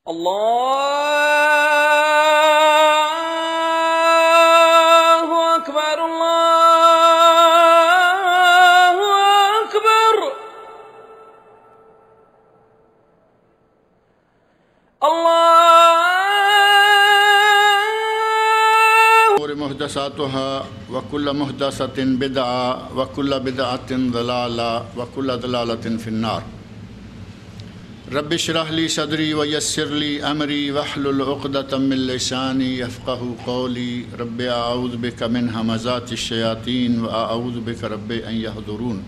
اللہ اکبر اللہ اکبر امور محدثاتها وكل محدثة بدعة وكل بدعة ضلالة وكل ضلالة في النار. رب اشرح لي صدري ويسر لي امري واحلل عقدة من لساني يفقهوا قولي. رب اعوذ بك من همزات الشياطين واعوذ بك رب ان يحضرون.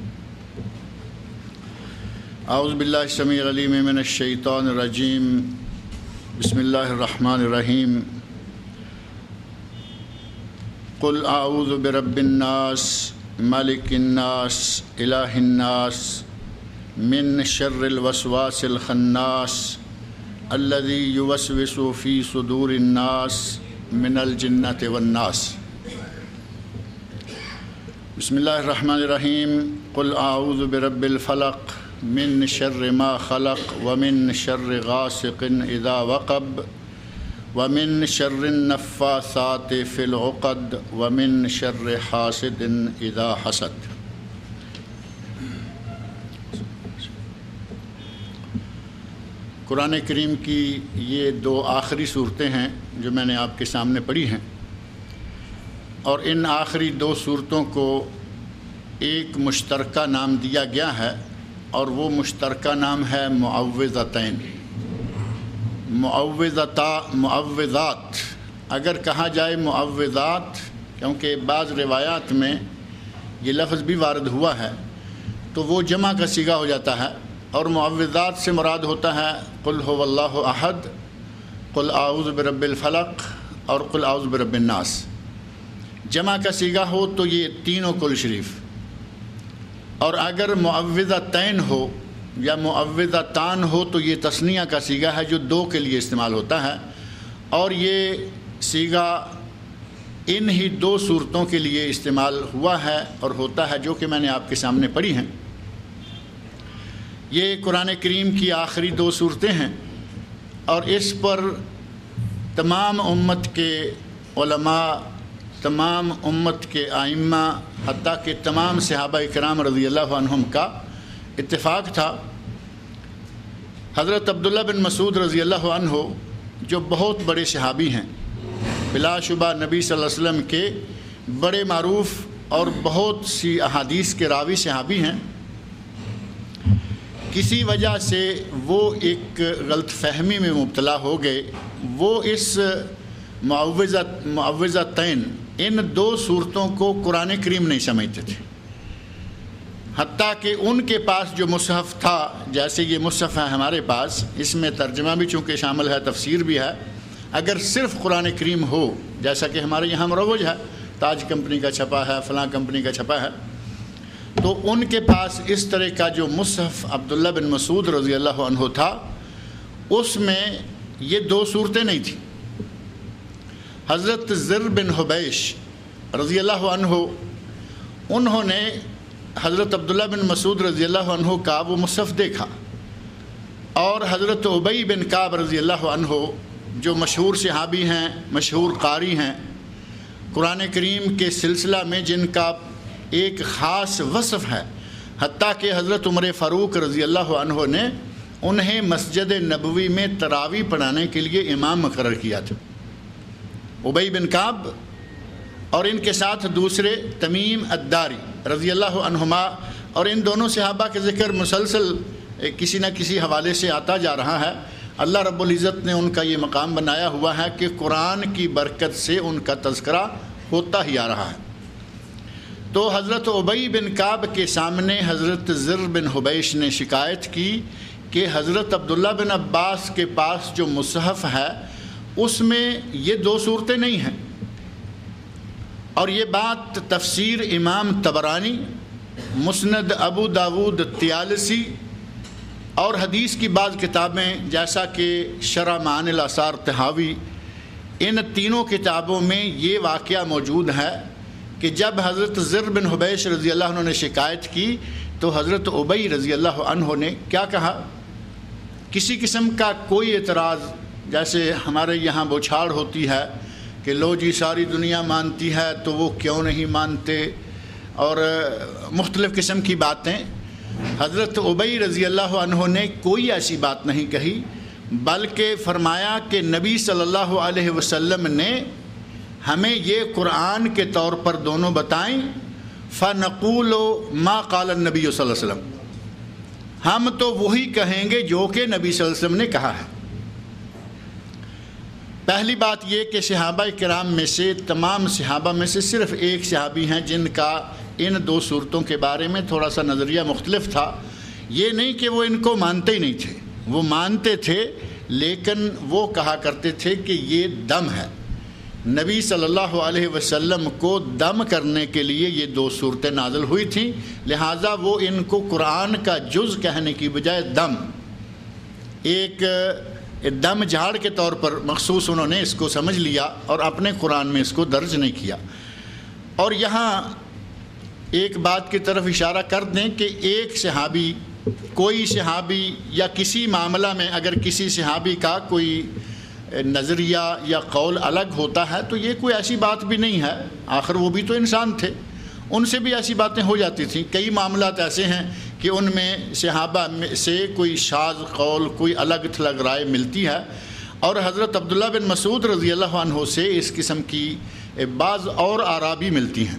اعوذ بالله السميع العليم من الشيطان الرجيم. بسم الله الرحمن الرحيم. قل اعوذ برب الناس ملك الناس اله الناس من شر الوسواس الخناس الذي يوسوس في صدور الناس من الجنة والناس. بسم الله الرحمن الرحيم. قل اعوذ برب الفلق من شر ما خلق ومن شر غاسق اذا وقب ومن شر النفاثات في العقد ومن شر حاسد اذا حسد. قرآن کریم کی یہ دو آخری صورتیں ہیں جو میں نے آپ کے سامنے پڑھی ہیں، اور ان آخری دو صورتوں کو ایک مشترکہ نام دیا گیا ہے، اور وہ مشترکہ نام ہے معوذتین. معوذات اگر کہا جائے معوذات، کیونکہ بعض روایات میں یہ لفظ بھی وارد ہوا ہے، تو وہ جمع کا صیغہ ہو جاتا ہے، اور معوذات سے مراد ہوتا ہے قل هو اللہ احد، قل اعوذ برب الفلق اور قل اعوذ برب الناس. جمع کا صیغہ ہو تو یہ تینوں کل شریف، اور اگر معوذتین ہو یا معوذتان ہو تو یہ تثنیہ کا صیغہ ہے جو دو کے لیے استعمال ہوتا ہے، اور یہ صیغہ ان ہی دو صورتوں کے لیے استعمال ہوا ہے اور ہوتا ہے جو کہ میں نے آپ کے سامنے پڑھی ہیں. یہ قرآن کریم کی آخری دو صورتیں ہیں، اور اس پر تمام امت کے علماء، تمام امت کے ائمہ، حتیٰ کہ تمام صحابہ کرام رضی اللہ عنہم کا اتفاق تھا. حضرت عبداللہ بن مسعود رضی اللہ عنہ جو بہت بڑے صحابی ہیں، بلا شبہ نبی صلی اللہ علیہ وسلم کے بڑے معروف اور بہت سی احادیث کے راوی صحابی ہیں، کسی وجہ سے وہ ایک غلط فہمی میں مبتلا ہو گئے. وہ اس معوذتین، ان دو صورتوں کو قرآن کریم نہیں سمجھتے تھے، حتیٰ کہ ان کے پاس جو مصحف تھا، جیسے یہ مصحف ہے ہمارے پاس، اس میں ترجمہ بھی چونکہ شامل ہے، تفسیر بھی ہے. اگر صرف قرآن کریم ہو، جیسا کہ ہمارے یہاں مروج ہے، تاج کمپنی کا چھپا ہے، فلاں کمپنی کا چھپا ہے، تو ان کے پاس اس طرح کا جو مصحف عبداللہ بن مسعود رضی اللہ عنہ تھا، اس میں یہ دو صورتیں نہیں تھیں. حضرت زر بن حبیش رضی اللہ عنہ، انہوں نے حضرت عبداللہ بن مسعود رضی اللہ عنہ کا وہ مصحف دیکھا، اور حضرت ابی بن کعب رضی اللہ عنہ جو مشہور صحابی ہیں، مشہور قاری ہیں، قرآن کریم کے سلسلہ میں جن کا ایک خاص وصف ہے، حتیٰ کہ حضرت عمر فاروق رضی اللہ عنہ نے انہیں مسجد نبوی میں تراویح پڑھانے کے لیے امام مقرر کیا تھا. ابی بن کعب اور ان کے ساتھ دوسرے تمیم الداری رضی اللہ عنہما، اور ان دونوں صحابہ کے ذکر مسلسل کسی نہ کسی حوالے سے آتا جا رہا ہے. اللہ رب العزت نے ان کا یہ مقام بنایا ہوا ہے کہ قرآن کی برکت سے ان کا تذکرہ ہوتا ہی آ رہا ہے. تو حضرت ابی بن کعب کے سامنے حضرت زر بن حبیش نے شکایت کی کہ حضرت عبداللہ بن عباس کے پاس جو مصحف ہے اس میں یہ دو صورتیں نہیں ہیں. اور یہ بات تفسیر امام طبرانی، مسند ابو داود طیالسی اور حدیث کی بعض کتابیں جیسا کہ شرح معانی الاثار طحاوی، ان تینوں کتابوں میں یہ واقعہ موجود ہے کہ جب حضرت زر بن حبیش رضی اللہ عنہ نے شکایت کی تو حضرت ابی رضی اللہ عنہ نے کیا کہا کسی قسم کا کوئی اعتراض، جیسے ہمارے یہاں بوچھاڑ ہوتی ہے کہ لو جی ساری دنیا مانتی ہے تو وہ کیوں نہیں مانتے، اور مختلف قسم کی باتیں، حضرت ابی رضی اللہ عنہ نے کوئی ایسی بات نہیں کہی، بلکہ فرمایا کہ نبی صلی اللہ علیہ وسلم نے ہمیں یہ قرآن کے طور پر دونوں بتائیں، فَنَقُولُ مَا قَالَ النَّبِيُّ صلی اللہ علیہ وسلم، ہم تو وہی کہیں گے جو کہ نبی صلی اللہ علیہ وسلم نے کہا ہے۔ پہلی بات یہ کہ صحابہ کرام میں سے، تمام صحابہ میں سے صرف ایک صحابی ہیں جن کا ان دو صورتوں کے بارے میں تھوڑا سا نظریہ مختلف تھا۔ یہ نہیں کہ وہ ان کو مانتے ہی نہیں تھے، وہ مانتے تھے، لیکن وہ کہا کرتے تھے کہ یہ دم ہے، نبی صلی اللہ علیہ وسلم کو دم کرنے کے لیے یہ دو صورتیں نازل ہوئی تھیں، لہٰذا وہ ان کو قرآن کا جز کہنے کی بجائے دم، ایک دم جھاڑ کے طور پر مخصوص انہوں نے اس کو سمجھ لیا اور اپنے قرآن میں اس کو درج نہیں کیا۔ اور یہاں ایک بات کی طرف اشارہ کر دیں کہ ایک صحابی، کوئی صحابی یا کسی معاملہ میں اگر کسی صحابی کا کوئی نظریہ یا قول الگ ہوتا ہے تو یہ کوئی ایسی بات بھی نہیں ہے، آخر وہ بھی تو انسان تھے، ان سے بھی ایسی باتیں ہو جاتی تھیں۔ کئی معاملات ایسے ہیں کہ ان میں صحابہ میں سے کوئی شاذ قول، کوئی الگ تھلگ رائے ملتی ہے، اور حضرت عبداللہ بن مسعود رضی اللہ عنہ سے اس قسم کی بعض اور آراء بھی ملتی ہیں۔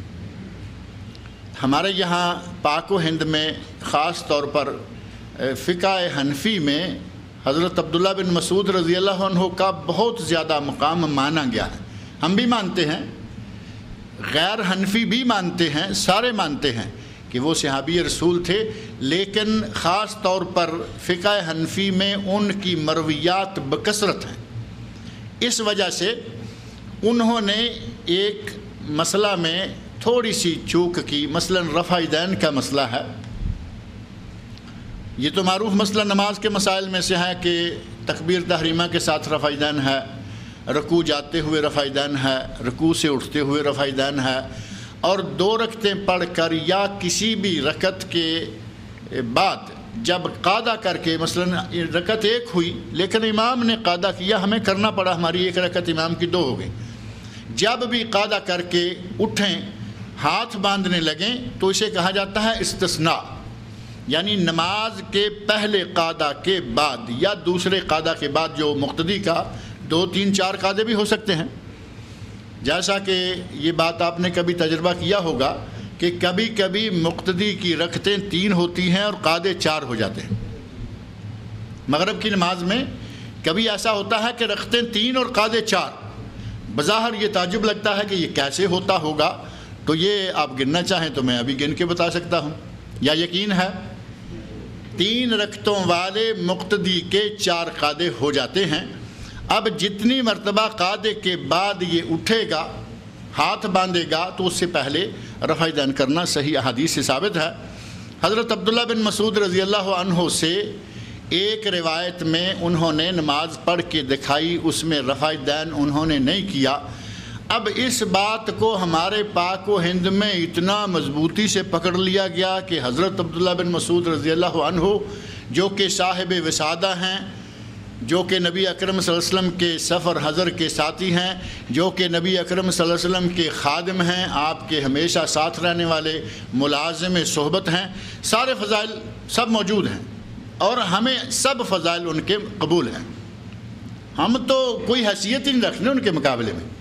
ہمارے یہاں پاک و ہند میں خاص طور پر فقہ حنفی میں حضرت عبداللہ بن مسعود رضی اللہ عنہ کا بہت زیادہ مقام مانا گیا ہے، ہم بھی مانتے ہیں، غیر حنفی بھی مانتے ہیں، سارے مانتے ہیں کہ وہ صحابی رسول تھے، لیکن خاص طور پر فقہ حنفی میں ان کی مرویات بکثرت ہیں۔ اس وجہ سے انہوں نے ایک مسئلہ میں تھوڑی سی چوک کی، مثلا رفع دین کا مسئلہ ہے، یہ تو معروف مسئلہ نماز کے مسائل میں سے ہے کہ تکبیر تحریمہ کے ساتھ رفع دین ہے، رکوع جاتے ہوئے رفع دین ہے، رکوع سے اٹھتے ہوئے رفع دین ہے، اور 2 رکعتیں پڑھ کر یا کسی بھی رکعت کے بعد جب قاعدہ کر کے، مثلا رکعت 1 ہوئی لیکن امام نے قاعدہ کیا، ہمیں کرنا پڑا، ہماری 1 رکعت امام کی 2 ہو گئی، جب بھی قاعدہ کر کے اٹھیں ہاتھ باندھنے لگیں تو اسے کہا جاتا ہے استثناء، یعنی نماز کے پہلے قاعدہ کے بعد یا دوسرے قاعدہ کے بعد، جو مقتدی کا 2 3 4 قاعدے بھی ہو سکتے ہیں، جیسا کہ یہ بات آپ نے کبھی تجربہ کیا ہوگا کہ کبھی کبھی مقتدی کی رکعتیں 3 ہوتی ہیں اور قاعدے 4 ہو جاتے ہیں۔ مغرب کی نماز میں کبھی ایسا ہوتا ہے کہ رکعتیں 3 اور قاعدے 4، بظاہر یہ تعجب لگتا ہے کہ یہ کیسے ہوتا ہوگا، تو یہ آپ گننا چاہیں تو میں ابھی گن کے بتا سکتا ہوں، یا یقین ہے 3 رکعتوں والے مقتدی کے 4 قاعدے ہو جاتے ہیں۔ اب جتنی مرتبہ قاعدے کے بعد یہ اٹھے گا، ہاتھ باندھے گا، تو اس سے پہلے رفع دین کرنا صحیح احادیث سے ثابت ہے۔ حضرت عبداللہ بن مسعود رضی اللہ عنہ سے ایک روایت میں انہوں نے نماز پڑھ کے دکھائی، اس میں رفع دین انہوں نے نہیں کیا۔ اب اس بات کو ہمارے پاک و ہند میں اتنا مضبوطی سے پکڑ لیا گیا کہ حضرت عبداللہ بن مسعود رضی اللہ عنہ جو کہ صاحب وسادہ ہیں، جو کہ نبی اکرم صلی اللہ علیہ وسلم کے سفر حضر کے ساتھی ہیں، جو کہ نبی اکرم صلی اللہ علیہ وسلم کے خادم ہیں، آپ کے ہمیشہ ساتھ رہنے والے ملازم صحبت ہیں، سارے فضائل سب موجود ہیں اور ہمیں سب فضائل ان کے قبول ہیں، ہم تو کوئی حیثیت ہی نہیں رکھنے ان کے مقابلے میں،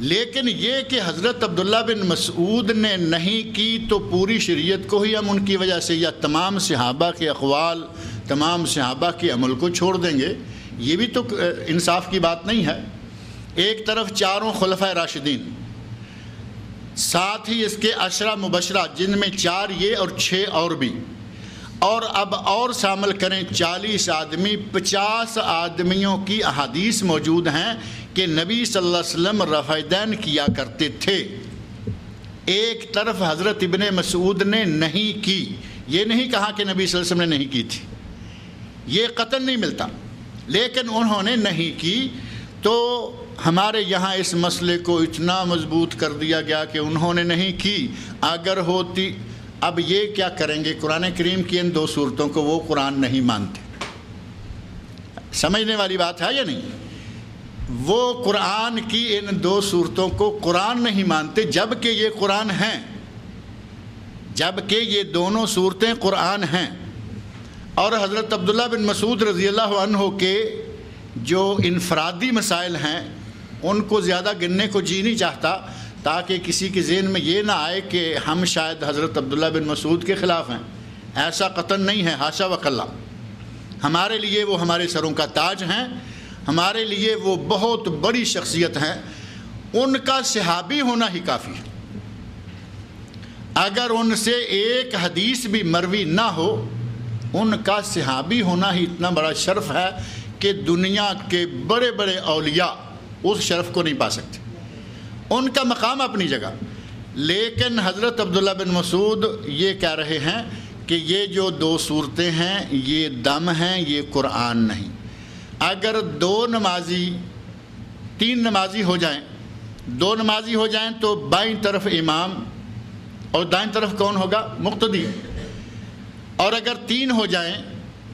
لیکن یہ کہ حضرت عبداللہ بن مسعود نے نہیں کی تو پوری شریعت کو ہی ہم ان کی وجہ سے یا تمام صحابہ کے اقوال، تمام صحابہ کے عمل کو چھوڑ دیں گے، یہ بھی تو انصاف کی بات نہیں ہے۔ ایک طرف 4 خلفائے راشدین، ساتھ ہی اس کے 10 مبشرہ جن میں 4 یہ اور 6 اور بھی، اور اب اور شامل کریں 40 آدمی، 50 آدمیوں کی احادیث موجود ہیں کہ نبی صلی اللہ علیہ وسلم رفع دین کیا کرتے تھے۔ ایک طرف حضرت ابن مسعود نے نہیں کی، یہ نہیں کہا کہ نبی صلی اللہ علیہ وسلم نے نہیں کی تھی، یہ قطعاً نہیں ملتا، لیکن انہوں نے نہیں کی، تو ہمارے یہاں اس مسئلے کو اتنا مضبوط کر دیا گیا کہ انہوں نے نہیں کی، اگر ہوتی۔ اب یہ کیا کریں گے؟ قرآن کریم کی ان 2 صورتوں کو وہ قرآن نہیں مانتے، سمجھنے والی بات ہے یا نہیں؟ وہ قرآن کی ان دو صورتوں کو قرآن نہیں مانتے، جبکہ یہ قرآن ہیں، جبکہ یہ دونوں صورتیں قرآن ہیں۔ اور حضرت عبداللہ بن مسعود رضی اللہ عنہ کے جو انفرادی مسائل ہیں ان کو زیادہ گننے کو جی نہیں چاہتا، تاکہ کسی کے ذہن میں یہ نہ آئے کہ ہم شاید حضرت عبداللہ بن مسعود کے خلاف ہیں۔ ایسا قطعاً نہیں ہے، حاشا وکلا۔ ہمارے لیے وہ ہمارے سروں کا تاج ہیں، ہمارے لیے وہ بہت بڑی شخصیت ہیں، ان کا صحابی ہونا ہی کافی ہے۔ اگر ان سے ایک حدیث بھی مروی نہ ہو، ان کا صحابی ہونا ہی اتنا بڑا شرف ہے کہ دنیا کے بڑے بڑے اولیاء اس شرف کو نہیں پا سکتے، ان کا مقام اپنی جگہ۔ لیکن حضرت عبداللہ بن مسعود یہ کہہ رہے ہیں کہ یہ جو دو صورتیں ہیں یہ دم ہیں، یہ قرآن نہیں۔ اگر دو نمازی، تین نمازی ہو جائیں، دو نمازی ہو جائیں تو بائیں طرف امام اور دائیں طرف کون ہوگا؟ مقتدی۔ اور اگر تین ہو جائیں،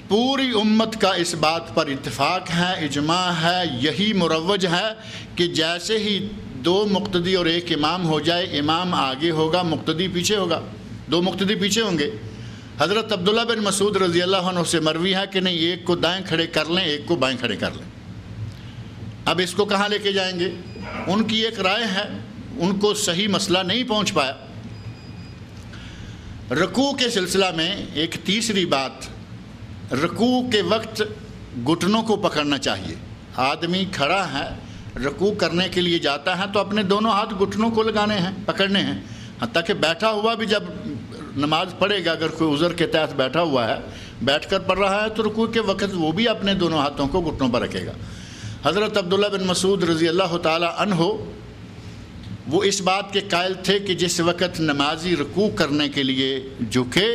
پوری امت کا اس بات پر اتفاق ہے، اجماع ہے، یہی مروج ہے کہ جیسے ہی دو مقتدی اور ایک امام ہو جائے، امام آگے ہوگا، مقتدی پیچھے ہوگا، دو مقتدی پیچھے ہوں گے۔ حضرت عبداللہ بن مسعود رضی اللہ عنہ سے مروی ہے کہ نہیں، ایک کو دائیں کھڑے کر لیں، ایک کو بائیں کھڑے کر لیں۔ اب اس کو کہاں لے کے جائیں گے؟ ان کی ایک رائے ہے، ان کو صحیح مسئلہ نہیں پہنچ پایا۔ رکوع کے سلسلہ میں ایک تیسری بات، رکوع کے وقت گھٹنوں کو پکڑنا چاہیے۔ آدمی کھڑا ہے، رکوع کرنے کے لیے جاتا ہے تو اپنے دونوں ہاتھ گھٹنوں کو لگانے ہیں، پکڑنے ہیں۔ حتیٰ کہ بیٹھا ہوا بھی جب نماز پڑھے گا، اگر کوئی عذر کے تحت بیٹھا ہوا ہے، بیٹھ کر پڑھ رہا ہے، تو رکوع کے وقت وہ بھی اپنے دونوں ہاتھوں کو گھٹنوں پر رکھے گا۔ حضرت عبداللہ بن مسعود رضی اللہ تعالی عنہ وہ اس بات کے قائل تھے کہ جس وقت نمازی رکوع کرنے کے لیے جھکے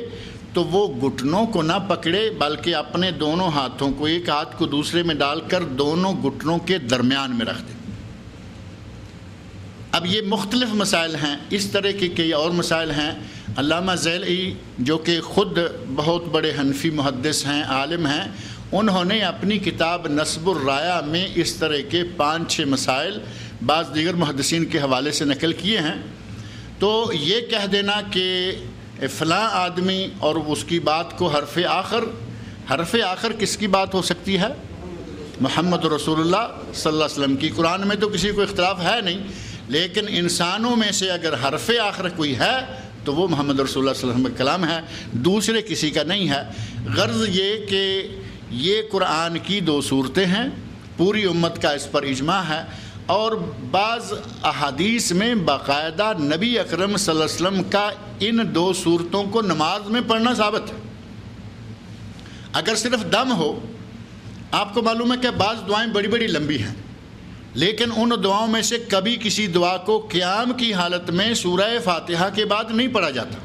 تو وہ گھٹنوں کو نہ پکڑے، بلکہ اپنے دونوں ہاتھوں کو ایک ہاتھ کو دوسرے میں ڈال کر دونوں گھٹنوں کے درمیان میں رکھ دے۔ اب یہ مختلف مسائل ہیں، اس طرح کے کئی اور مسائل ہیں۔ علامہ ذیلی جو کہ خود بہت بڑے حنفی محدث ہیں، عالم ہیں، انہوں نے اپنی کتاب نصب الرایہ میں اس طرح کے 5-6 مسائل بعض دیگر محدثین کے حوالے سے نقل کیے ہیں۔ تو یہ کہہ دینا کہ فلاں آدمی اور اس کی بات کو حرف آخر کس کی بات ہو سکتی ہے؟ محمد رسول اللہ صلی اللہ علیہ وسلم کی۔ قرآن میں تو کسی کو اختلاف ہے نہیں، لیکن انسانوں میں سے اگر حرف آخر کوئی ہے تو وہ محمد رسول اللہ صلی اللہ علیہ وسلم کا کلام ہے، دوسرے کسی کا نہیں ہے۔ غرض یہ کہ یہ قرآن کی دو صورتیں ہیں، پوری امت کا اس پر اجماع ہے، اور بعض احادیث میں باقاعدہ نبی اکرم صلی اللہ علیہ وسلم کا ان دو صورتوں کو نماز میں پڑھنا ثابت ہے۔ اگر صرف دم ہو، آپ کو معلوم ہے کہ بعض دعائیں بڑی بڑی لمبی ہیں، لیکن ان دعاؤں میں سے کبھی کسی دعا کو قیام کی حالت میں سورہ فاتحہ کے بعد نہیں پڑھا جاتا۔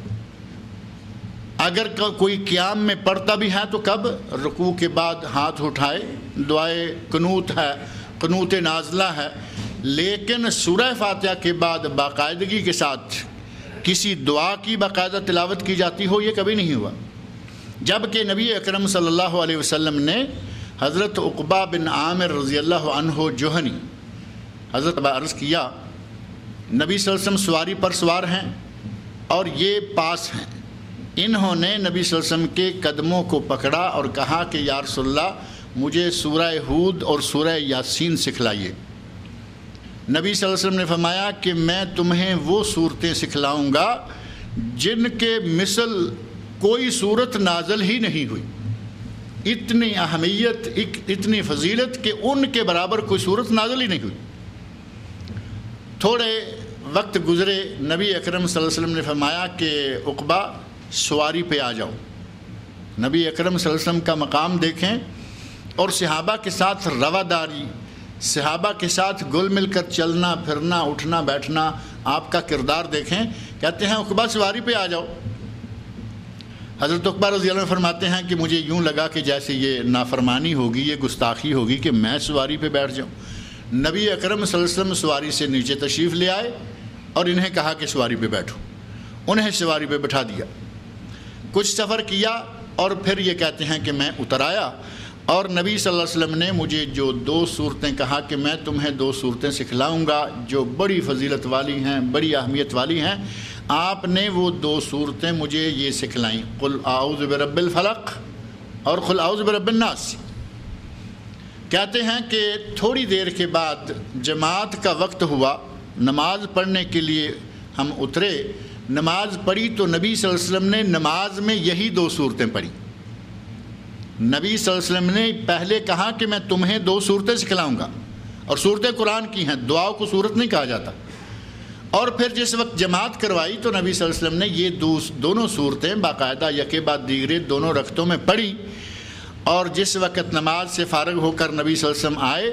اگر کوئی قیام میں پڑھتا بھی ہے تو کب؟ رکوع کے بعد ہاتھ اٹھائے، دعائے قنوت ہے، قنوت نازلہ ہے، لیکن سورہ فاتحہ کے بعد باقاعدگی کے ساتھ کسی دعا کی باقاعدہ تلاوت کی جاتی ہو، یہ کبھی نہیں ہوا۔ جبکہ نبی اکرم صلی اللہ علیہ وسلم نے حضرت عقبہ بن عامر رضی اللہ عنہ جوہنی حضرت عرض کیا، نبی صلی اللہ علیہ وسلم سواری پر سوار ہیں اور یہ پاس ہیں۔ انہوں نے نبی صلی اللہ علیہ وسلم کے قدموں کو پکڑا اور کہا کہ یا رسول اللہ، مجھے سورہ ہود اور سورہ یاسین سکھلائیے۔ نبی صلی اللہ علیہ وسلم نے فرمایا کہ میں تمہیں وہ صورتیں سکھلاؤں گا جن کے مثل کوئی صورت نازل ہی نہیں ہوئی۔ اتنی اہمیت، اتنی فضیلت کہ ان کے برابر کوئی صورت نازل ہی نہیں ہوئی۔ تھوڑے وقت گزرے، نبی اکرم صلی اللہ علیہ وسلم نے فرمایا کہ عقبہ سواری پہ آ جاؤ۔ نبی اکرم صلی اللہ علیہ وسلم کا مقام دیکھیں اور صحابہ کے ساتھ رواداری، صحابہ کے ساتھ گل مل کر چلنا پھرنا، اٹھنا بیٹھنا، آپ کا کردار دیکھیں۔ کہتے ہیں عقبہ سواری پہ آ جاؤ۔ حضرت عقبہ رضی اللہ عنہ فرماتے ہیں کہ مجھے یوں لگا کہ جیسے یہ نافرمانی ہوگی، یہ گستاخی ہوگی کہ میں سواری پہ بیٹھ جاؤں۔ نبی اکرم صلی اللہ علیہ وسلم سواری سے نیچے تشریف لے آئے اور انہیں کہا کہ سواری پہ بیٹھو، انہیں سواری پہ بٹھا دیا۔ کچھ سفر کیا اور پھر یہ کہتے ہیں کہ میں اتر آیا اور نبی صلی اللہ علیہ وسلم نے مجھے جو 2 صورتیں کہا کہ میں تمہیں 2 صورتیں سکھلاؤں گا جو بڑی فضیلت والی ہیں، بڑی اہمیت والی ہیں، آپ نے وہ 2 صورتیں مجھے یہ سکھلائیں، قل اعوذ برب الفلق اور قل اعوذ برب الناس۔ کہتے ہیں کہ تھوڑی دیر کے بعد جماعت کا وقت ہوا، نماز پڑھنے کے لیے ہم اترے، نماز پڑھی تو نبی صلی اللہ علیہ وسلم نے نماز میں یہی 2 صورتیں پڑھی۔ نبی صلی اللہ علیہ وسلم نے پہلے کہا کہ میں تمہیں 2 صورتیں سکھلاؤں گا، اور صورتیں قرآن کی ہیں، دعا کو صورت نہیں کہا جاتا۔ اور پھر جس وقت جماعت کروائی تو نبی صلی اللہ علیہ وسلم نے یہ دونوں صورتیں باقاعدہ یکے بعد دیگرے دونوں رکعتوں میں پڑھی۔ اور جس وقت نماز سے فارغ ہو کر نبی صلی اللہ علیہ وسلم آئے،